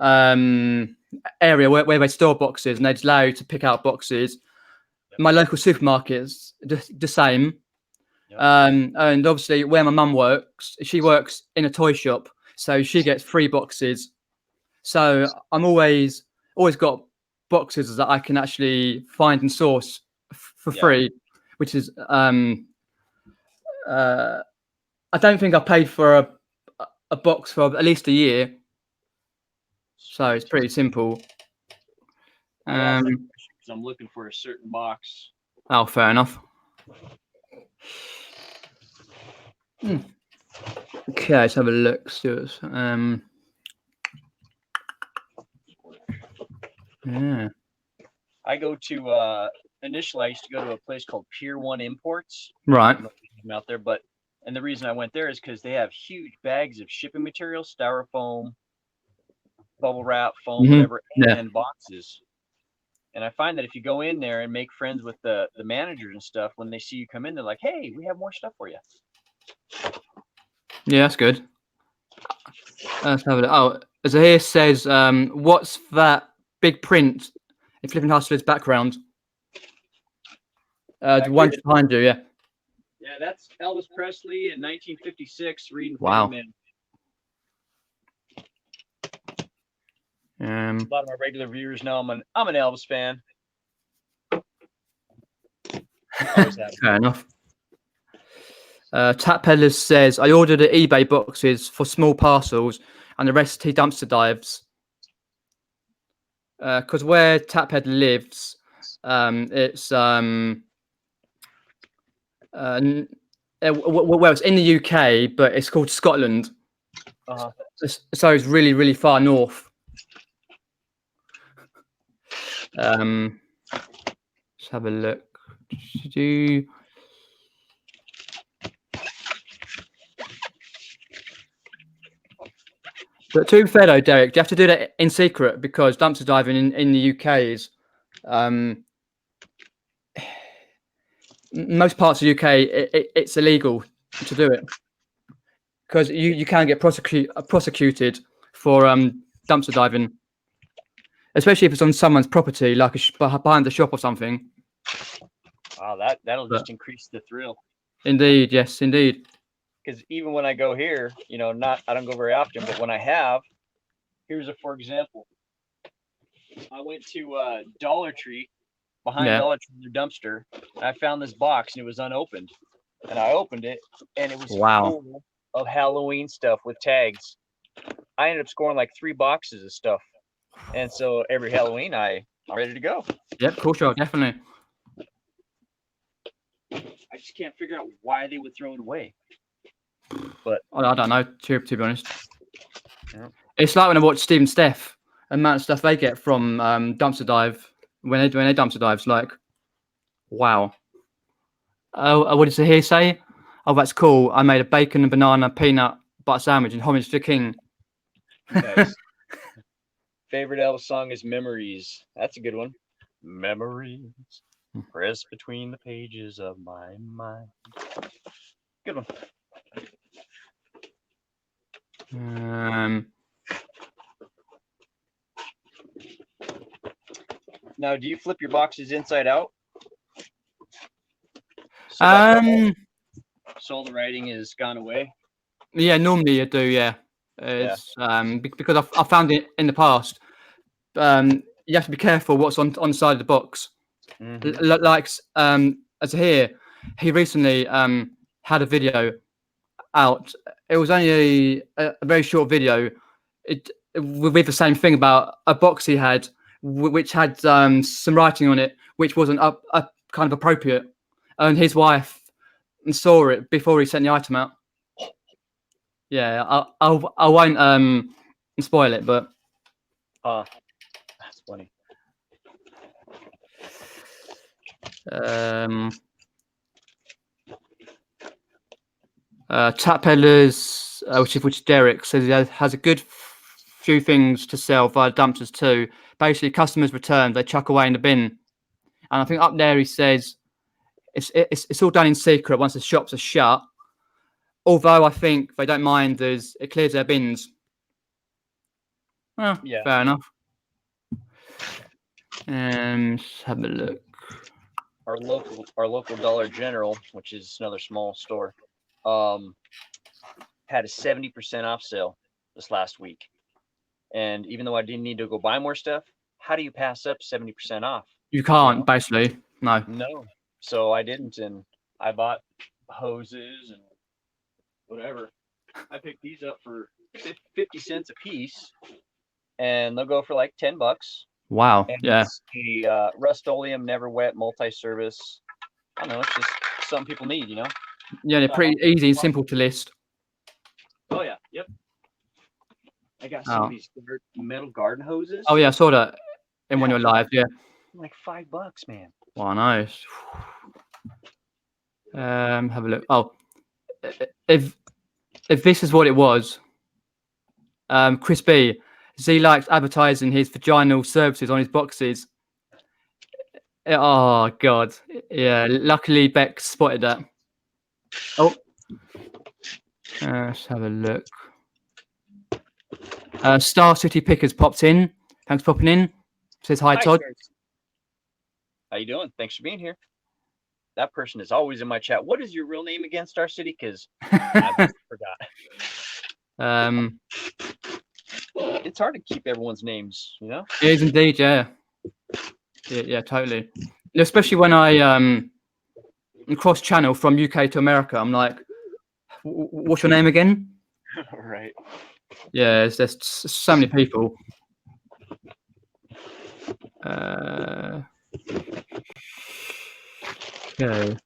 area where they store boxes, and they just allow you to pick out boxes. my local supermarkets the same. Yep. And obviously where my mum works, she works in a toy shop, so she gets 3 boxes. So I'm always got boxes that I can actually find and source for free, which is I don't think I paid for a box for at least a year, so it's pretty simple. I asked that question because I'm looking for a certain box. Oh, fair enough. Okay, let's have a look, Stuart. Yeah. I go to initially I used to go to a place called Pier 1 Imports. Right. I don't know if I'm out there, and the reason I went there is because they have huge bags of shipping material, styrofoam, bubble wrap, foam, whatever, and boxes. And I find that if you go in there and make friends with the managers and stuff, when they see you come in, they're like, "Hey, we have more stuff for you." Yeah, that's good. Let's have a look. Oh, so here says, what's that big print in Flipping Hustlers background? The one behind you, yeah. Yeah, that's Elvis Presley in 1956 reading Wow. Man. A lot of my regular viewers know I'm an Elvis fan. Fair enough. Tap Peddlers says, I ordered at eBay boxes for small parcels and the rest he dumpster dives. Because where Tap Peddler lives, it's well, it's in the UK, but it's called Scotland. So it's really, really far north. Let's have a look. But to be fair though, Derek, you have to do that in secret because dumpster diving in the UK is most parts of the UK it's illegal to do it because you can get prosecuted for dumpster diving, especially if it's on someone's property, like behind the shop or something. Wow, that'll just increase the thrill. Indeed, yes, indeed. Because even when I go here, I don't go very often, but when I have, here's for example. I went to Dollar Tree, behind Dollar Tree, their dumpster, and I found this box and it was unopened. And I opened it and it was full of Halloween stuff with tags. I ended up scoring like 3 boxes of stuff. And so every Halloween I'm ready to go. Yep, cool show, definitely. I just can't figure out why they would throw it away. But I don't know, to be honest. Yeah. It's like when I watch Steve and Steph, the amount of stuff they get from dumpster dive when they dumpster dives, like, wow. Oh, what did he say? Oh, that's cool. I made a bacon and banana peanut butter sandwich and homage to the king. Nice. Favorite Elvis song is Memories. That's a good one. Memories press between the pages of my mind. Good one. Now, do you flip your boxes inside out? So the writing is gone away? Yeah, normally you do, yeah. It's because I found it in the past. You have to be careful what's on the side of the box. Like as here, he recently had a video out. It was only a very short video. With the same thing about a box he had, which had some writing on it, which wasn't up kind of appropriate, and his wife saw it before he sent the item out. Yeah, I won't spoil it, but that's funny. Tap Peddlers, which Derek says he has a good few things to sell via dumpsters too. Basically, customers return, they chuck away in the bin, and I think up there he says it's all done in secret once the shops are shut. Although I think they don't mind as it clears their bins. Well, fair enough. Let's have a look. our local Dollar General, which is another small store, had a 70% off sale this last week. And even though I didn't need to go buy more stuff, how do you pass up 70% off? You can't, basically. No. No. So I didn't, and I bought hoses and whatever. I picked these up for 50 cents a piece, and they'll go for like $10. Wow. And Yeah. it's a Rust-Oleum Never Wet multi-service. I don't know, it's just something people need, you know? Yeah, they're pretty easy and simple to list. Oh, yeah. Yep. I got some of these metal garden hoses. Oh, yeah, I saw that in one of your lives, yeah. Like $5, man. Wow, nice. Have a look. Oh, if this is what it was, Chris B, he likes advertising his vaginal services on his boxes. Oh God, yeah. Luckily, Beck spotted that. Oh, let's have a look. Star City Pickers popped in. Thanks for popping in. Says hi, Todd. Sirs. How you doing? Thanks for being here. That person is always in my chat. What is your real name again, Star City? Because I just forgot. It's hard to keep everyone's names, you know? It is indeed, yeah. Yeah, totally. Especially when I cross channel from UK to America, I'm like, what's your name again? Right. Yeah, there's so many people. Okay.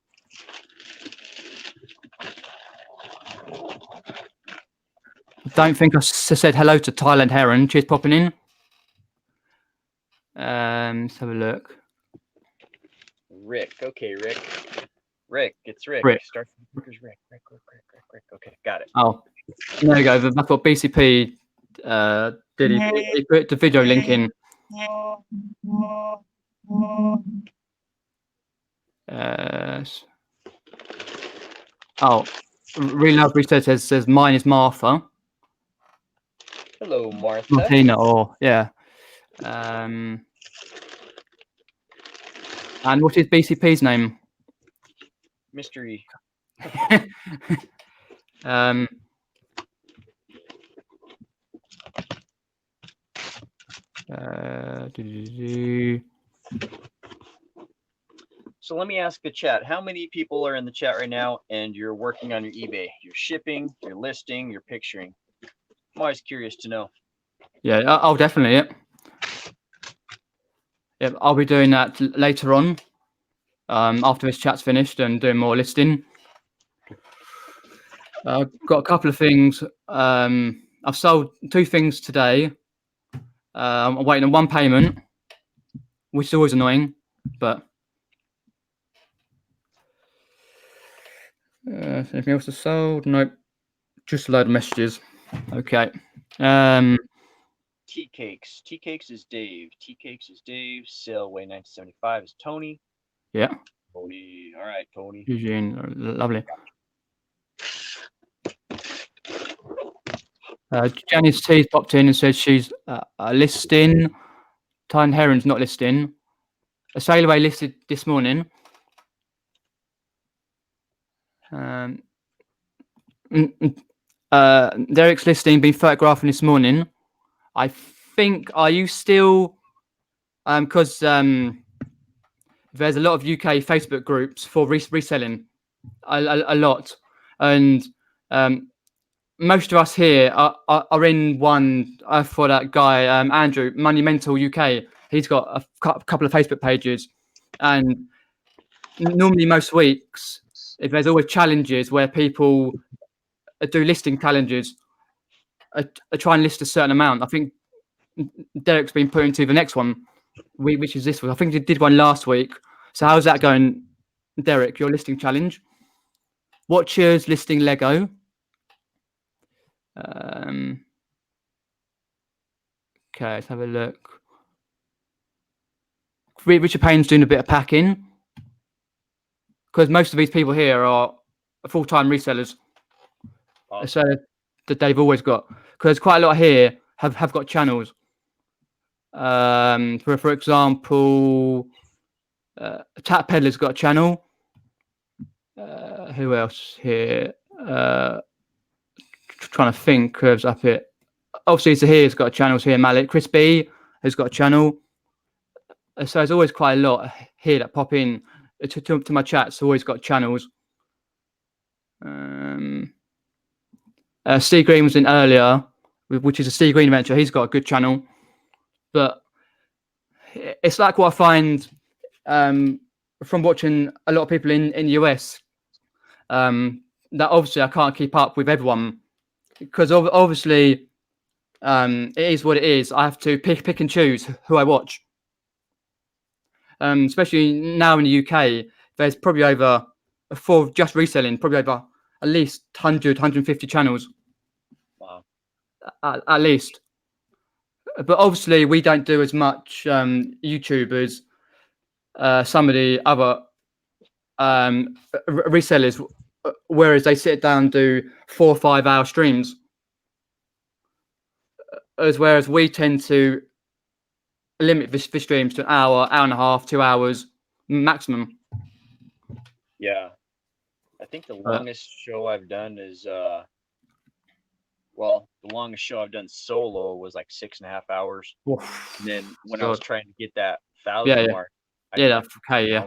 Don't think I said hello to Thailand Heron. She's popping in. Let's have a look. Rick. Okay, Rick. Rick. It's Rick. Rick. Rick. Rick. Okay, got it. Oh, there we go. That's what BCP did. He put the video link in. Oh, really lovely says mine is Martha. Hello, Martha. Martina, or yeah. And what is BCP's name? Mystery. So let me ask the chat, how many people are in the chat right now and you're working on your eBay? You're shipping, you're listing, you're picturing. I'm always curious to know. Yeah, I'll definitely. Yeah, I'll be doing that later on, after this chat's finished and doing more listing. I've got a couple of things. I've sold 2 things today. I'm waiting on 1 payment, which is always annoying, but anything else is sold? Nope. Just a load of messages. Okay. Tea Cakes. Tea Cakes is Dave. Tea Cakes is Dave. Sailway 1975 is Tony. Yeah. Tony. All right, Tony. Eugene. Lovely. Janice T popped in and said she's listing. Tyne Heron's not listing. A Sail Away listed this morning. Derek's listing been photographing this morning. I think, are you still, because there's a lot of UK Facebook groups for reselling, a lot, and most of us here are in one for that guy, Andrew, Monumental UK. He's got a couple of Facebook pages, and normally most weeks, if there's always challenges where people do listing challenges, try and list a certain amount. I think Derek's been put into the next one, which is this one. I think he did one last week. So how's that going, Derek? Your listing challenge? Watchers listing Lego. Okay, let's have a look. Richard Payne's doing a bit of packing, because most of these people here are full-time resellers. Awesome. So that they've always got, because quite a lot here have got channels. For example, Tap Peddler's got a channel. Who else here? Trying to think who's up here. Obviously, Zahir's got a channel. Here, Malik, Chris B has got a channel. So there's always quite a lot here that pop in to my chats. Always got channels. Steve Green was in earlier, which is a Steve Green adventure. He's got a good channel, but it's like what I find from watching a lot of people in the US. That obviously I can't keep up with everyone because obviously it is what it is. I have to pick and choose who I watch. Especially now in the UK, there's probably over for just reselling, probably over at least 100, 150 channels. Wow. At least. But obviously we don't do as much YouTube as some of the other resellers, whereas they sit down and do 4 or 5 hour streams. Whereas we tend to limit the streams to an hour, hour and a half, 2 hours maximum. Yeah. I think the longest show I've done is well, the longest show I've done solo was like 6.5 hours. Oof. And then when I was trying to get that 1,000 Yeah, yeah. mark, Okay, yeah.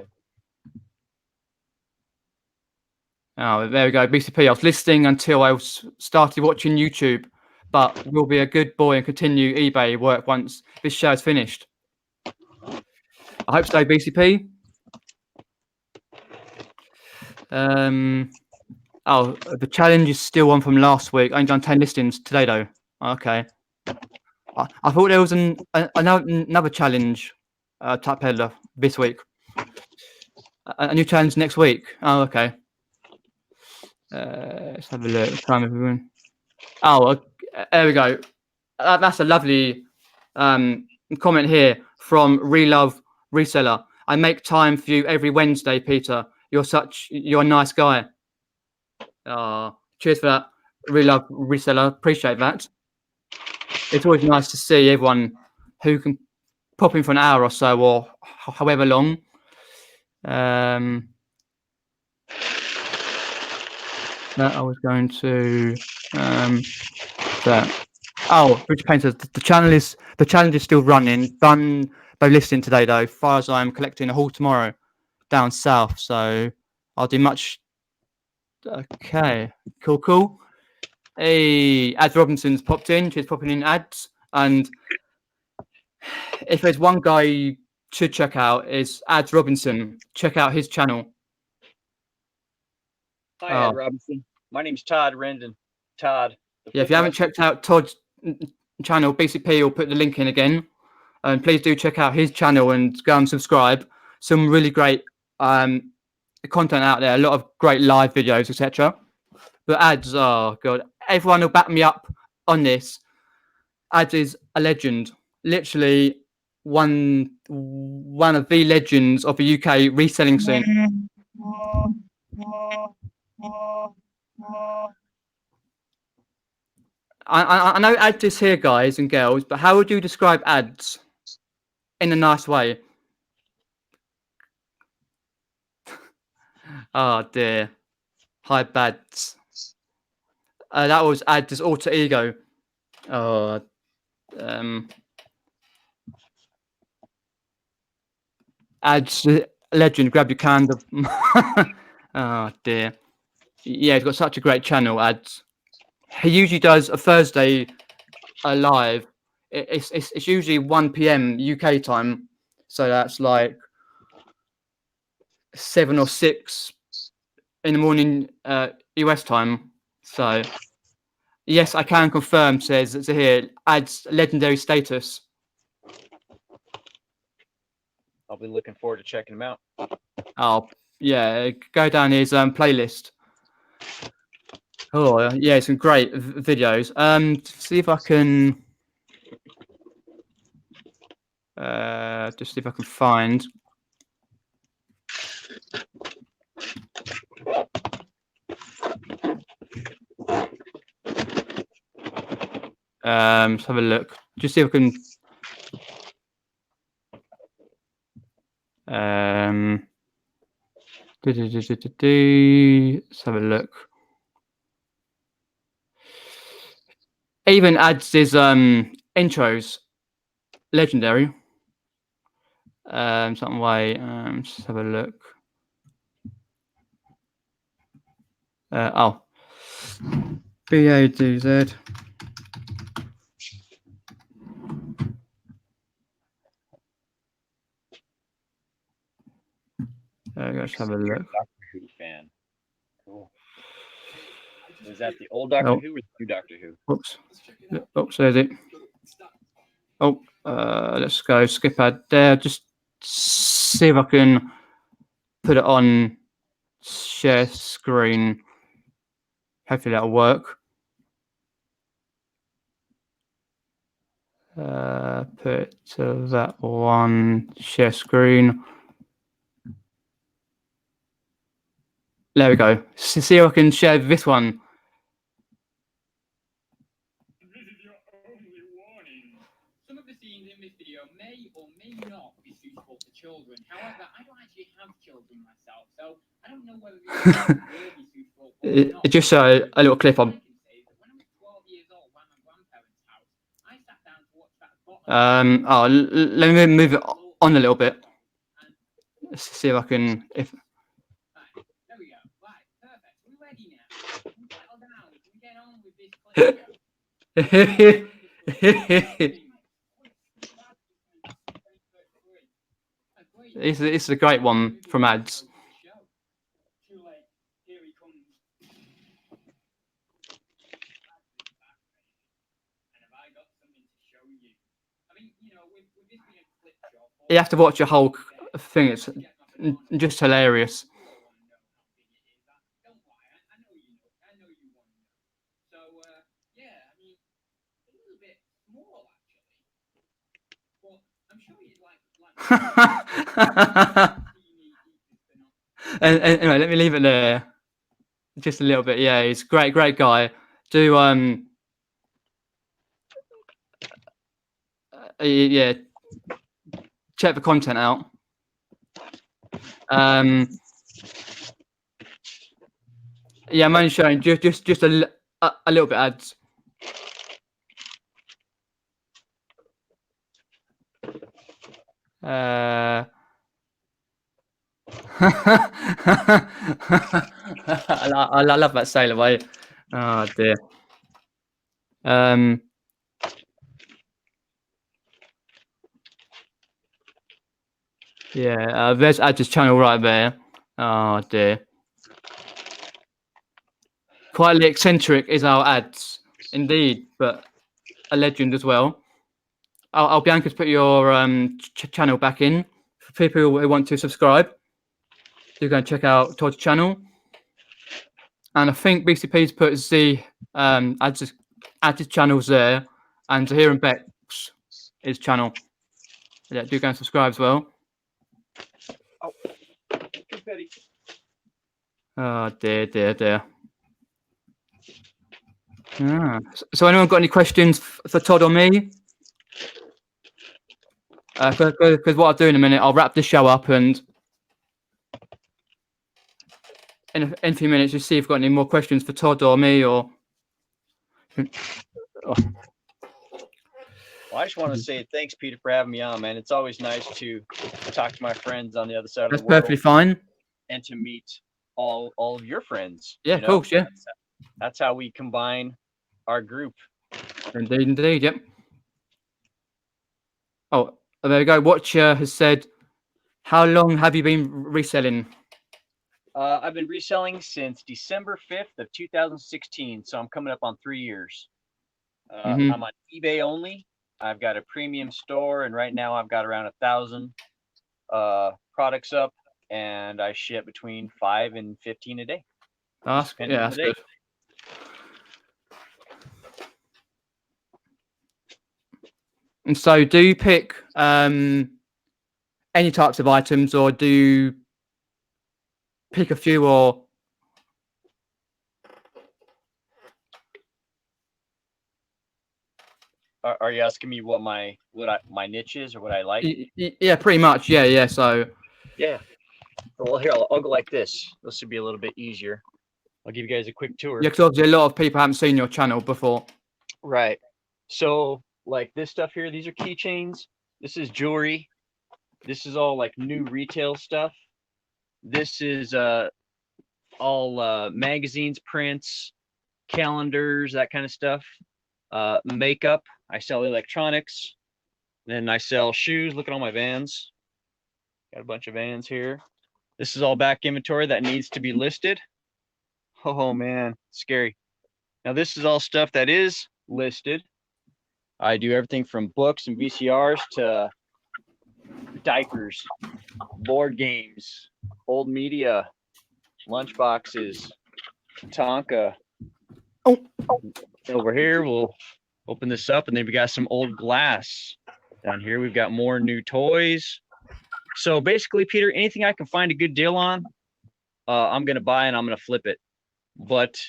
Oh, there we go. BCP. I was listening until I started watching YouTube, but will be a good boy and continue eBay work once this show is finished. I hope so, BCP. Oh, the challenge is still on from last week. I only done 10 listings today, though. Okay. I thought there was another challenge, Tap Peddler, this week. A new challenge next week. Oh, okay. Let's have a look. Time everyone. Oh, there we go. That's a lovely comment here from Relove Reseller. I make time for you every Wednesday, Peter. You're a nice guy. Cheers for that, Relove Reseller. Appreciate that. It's always nice to see everyone who can pop in for an hour or so, or however long. That I was going to that. Oh, Richard Payne says the challenge is still running. Done by listing today though. As far as I'm collecting a haul tomorrow down south, so I'll do much. Okay, cool. Hey, Ads Robinson's popped in. She's popping in ads, and if there's one guy you should check out is Ads Robinson. Check out his channel. Hi, Ad Robinson. My name's Todd Rendon. Todd. Yeah, if you haven't checked out Todd's channel, BCP will put the link in again. And please do check out his channel and go and subscribe. Some really great content out there. A lot of great live videos, etc. But Ads, oh god, everyone will back me up on this. Ads is a legend. Literally one of the legends of the UK reselling scene. I know Ads is here, guys and girls, but how would you describe Ads in a nice way? Oh dear. Hi, Bads. That was Ads' alter ego. Ads legend, grab your candle. Oh dear. Yeah, he's got such a great channel, Ads. He usually does a Thursday live. It's usually 1 p.m. UK time, so that's like 7 or 6 in the morning US time. So yes, I can confirm. Says it's here. Adds legendary status. I'll be looking forward to checking him out. Oh yeah, go down his playlist. Oh yeah, some great videos. See if I can. Just see if I can find. Let's have a look. Just see if I can. Let's have a look. Even adds his intros. Legendary. Something way. Just have a look. BADZ. Let's have a look. Doctor Who fan. Cool. Was that the old Doctor Who or the new Doctor Who? Oops. Oops, there's it. Oh, let's go skip ad there. Just see if I can put it on share screen. Hopefully that'll work. Put that one, share screen. There we go. See if I can share this one. This is your only warning. Some of the scenes in this video may or may not be suitable for children. However, I don't actually have children myself, so I don't know whether this will be suitable or not. It just show a little clip on. I can say that when I was 12 years old at my grandparents' house, I sat down to watch that bottom. Let me move it on a little bit. Let's see if I can. If Right, there we go. Right, perfect. We're ready now. We can settle down. We can get on with this clip. It's a great one from ads. Too late. Here he comes. And have I got something to show you? I mean, you know, with this being a clip show, You have to watch the whole thing. It's just hilarious. Don't lie. I know you know. I know you want to know. So, yeah, I mean, a little bit small actually, but I'm sure you'd like. And anyway, let me leave it there. Just a little bit. Yeah, he's great guy. Do yeah, check the content out. Yeah, I'm only showing just a little bit ads. I love that sail away. Oh dear. Yeah, there's Ad's channel right there. Oh dear. Quite eccentric is our ads, indeed, but a legend as well. I'll Bianca's put your channel back in for people who want to subscribe. You can check out Todd's channel, and I think BCP's put the ads channels there, and Zahir and Beck's his channel. Yeah, do go and subscribe as well. Oh, confetti. Oh dear. Yeah. So anyone got any questions for Todd or me? Because what I'll do in a minute, I'll wrap the show up, and in a few minutes, just see if you've got any more questions for Todd or me, or. Well, I just want to say thanks, Peter, for having me on, man. It's always nice to talk to my friends on the other side of the world. That's perfectly fine. And to meet all of your friends. Yeah, of course, yeah. That's how we combine our group. Indeed, yep. Oh, there we go. Watcher has said, how long have you been reselling? I've been reselling since December 5th of 2016, so I'm coming up on 3 years. I'm on eBay only. I've got a premium store, and right now I've got around 1,000 products up, and I ship between 5 and 15 a day. That's good. And so, do you pick any types of items, or do you pick a few, or? Are you asking me what my niche is, or what I like? Yeah, pretty much. Yeah. So, Yeah. Well, here, I'll go like this. This should be a little bit easier. I'll give you guys a quick tour. Yeah, because obviously a lot of people haven't seen your channel before. Right. So, like this stuff here, these are keychains. This is jewelry. This is all like new retail stuff. This is all magazines, prints, calendars, that kind of stuff. Makeup. I sell electronics. Then I sell shoes. Look at all my Vans. Got a bunch of Vans here. This is all back inventory that needs to be listed. Oh man, scary. Now this is all stuff that is listed. I do everything from books and VCRs to diapers, board games, old media, lunch boxes, Tonka. Oh. Over here, we'll open this up, and then we got some old glass. Down here, we've got more new toys. So basically, Peter, anything I can find a good deal on, I'm going to buy and I'm going to flip it. But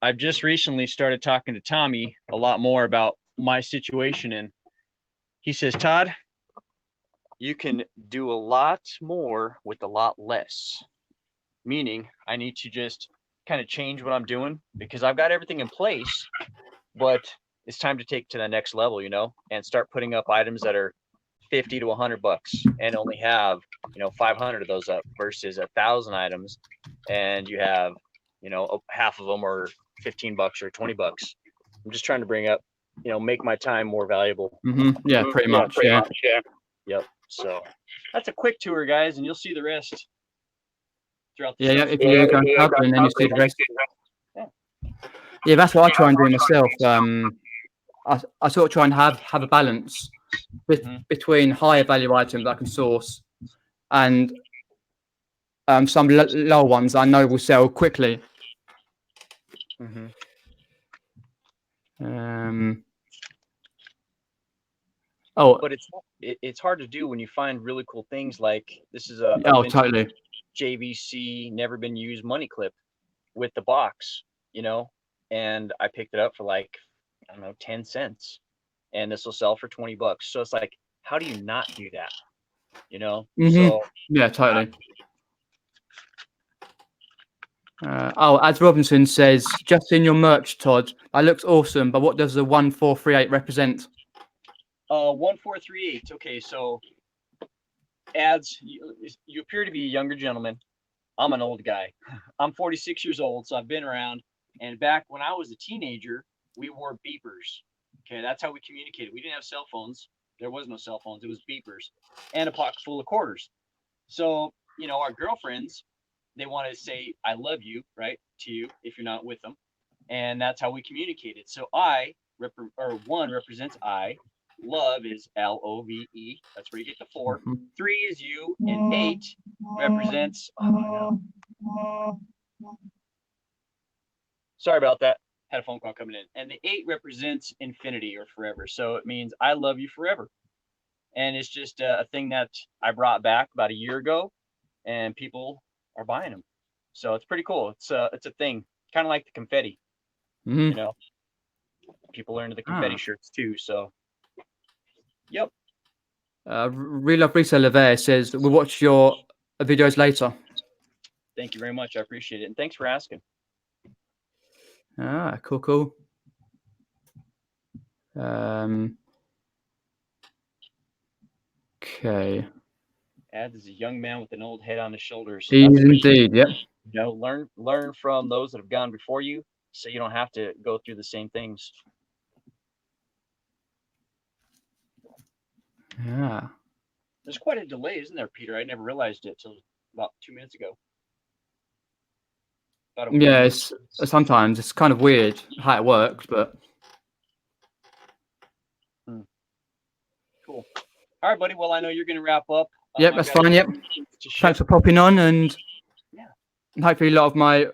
I've just recently started talking to Tommy a lot more about my situation. And he says, Todd, you can do a lot more with a lot less. Meaning I need to just kind of change what I'm doing because I've got everything in place, but it's time to take to the next level, you know, and start putting up items that are 50 to $100 and only have, 500 of those up versus 1,000 items. And you have, half of them are $15 or $20. I'm just trying to bring up, make my time more valuable. Yeah, pretty much. Yeah. Yep. So that's a quick tour, guys, and you'll see the rest throughout the Yeah, show. if you go up and then you see the rest. Yeah, that's what I try and do myself. I sort of try and have a balance between higher value items I can source and some lower ones I know will sell quickly. But it's hard to do when you find really cool things like this is a totally JVC never been used money clip with the box, and I picked it up for like, I don't know, 10 cents, and this will sell for $20. So it's like, how do you not do that? So yeah, totally. As Robinson says, just in your merch, Todd, that looks awesome, but what does the 1438 represent? 1438. Okay, so ads, you appear to be a younger gentleman. I'm an old guy. I'm 46 years old, so I've been around. And back when I was a teenager, we wore beepers. Okay, that's how we communicated. We didn't have cell phones. There was no cell phones. It was beepers and a pocket full of quarters. So, our girlfriends, they want to say, I love you, right, to you if you're not with them. And that's how we communicated. So one represents I. Love is LOVE. That's where you get the 4. 3 is you, and 8 represents. Sorry about that. Had a phone call coming in, and the 8 represents infinity or forever. So it means I love you forever, and it's just a thing that I brought back about a year ago, and people are buying them. So it's pretty cool. It's a thing, kind of like the confetti. People are into the confetti shirts too. So. Yep. Real Love Reseller there says we'll watch your videos later. Thank you very much. I appreciate it. And thanks for asking. Cool. Okay. Ads is a young man with an old head on his shoulders. He is indeed, yep. Learn from those that have gone before you so you don't have to go through the same things. Yeah. There's quite a delay, isn't there, Peter? I never realized it till about 2 minutes ago. Yeah, sometimes it's kind of weird how it works, but. Cool. All right, buddy. Well, I know you're going to wrap up. Yep, that's fine. Yep. Thanks for popping on, and hopefully a lot of my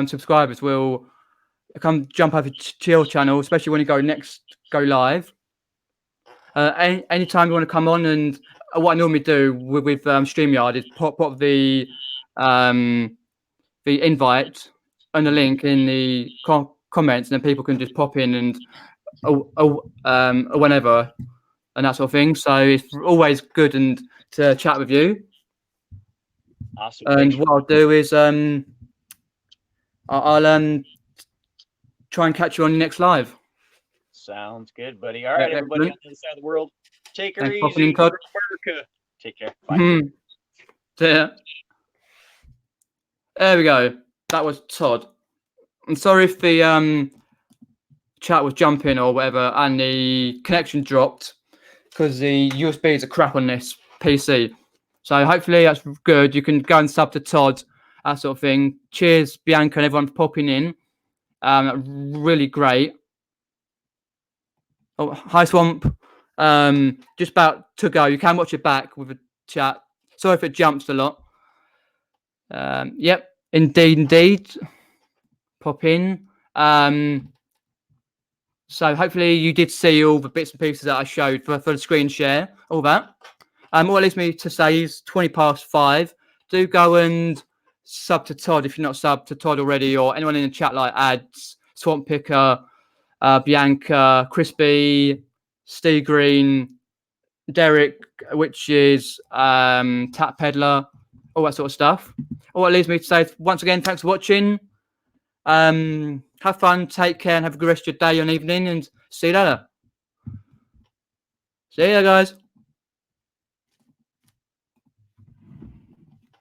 subscribers will come jump over to your channel, especially when you go live. Anytime you want to come on, and what I normally do with StreamYard is pop the invite and the link in the comments, and then people can just pop in and whenever and that sort of thing. So it's always good and to chat with you. Awesome. And Thanks. what I'll do is I'll try and catch you on your next live. Sounds good, buddy. All right, everybody on the other side of the world, take her Thanks for popping easy. in, Todd. America. Take care. Bye. Yeah. There we go. That was Todd. I'm sorry if the chat was jumping or whatever and the connection dropped because the USBs are crap on this PC. So hopefully that's good. You can go and sub to Todd, that sort of thing. Cheers, Bianca and everyone for popping in. Really great. Oh, hi Swamp. Just about to go. You can watch it back with a chat. Sorry if it jumps a lot. Yep, indeed. Pop in. So hopefully you did see all the bits and pieces that I showed for the screen share, all that. All it leaves me to say is 5:20. Do go and sub to Todd if you're not subbed to Todd already, or anyone in the chat like Ads, Swamp Picker, Bianca, Crispy, Steve Green, Derek, which is Tap Peddler, all that sort of stuff. All it leaves me to say once again, thanks for watching. Have fun, take care, and have a good rest of your day and evening, and see you later. See ya, guys.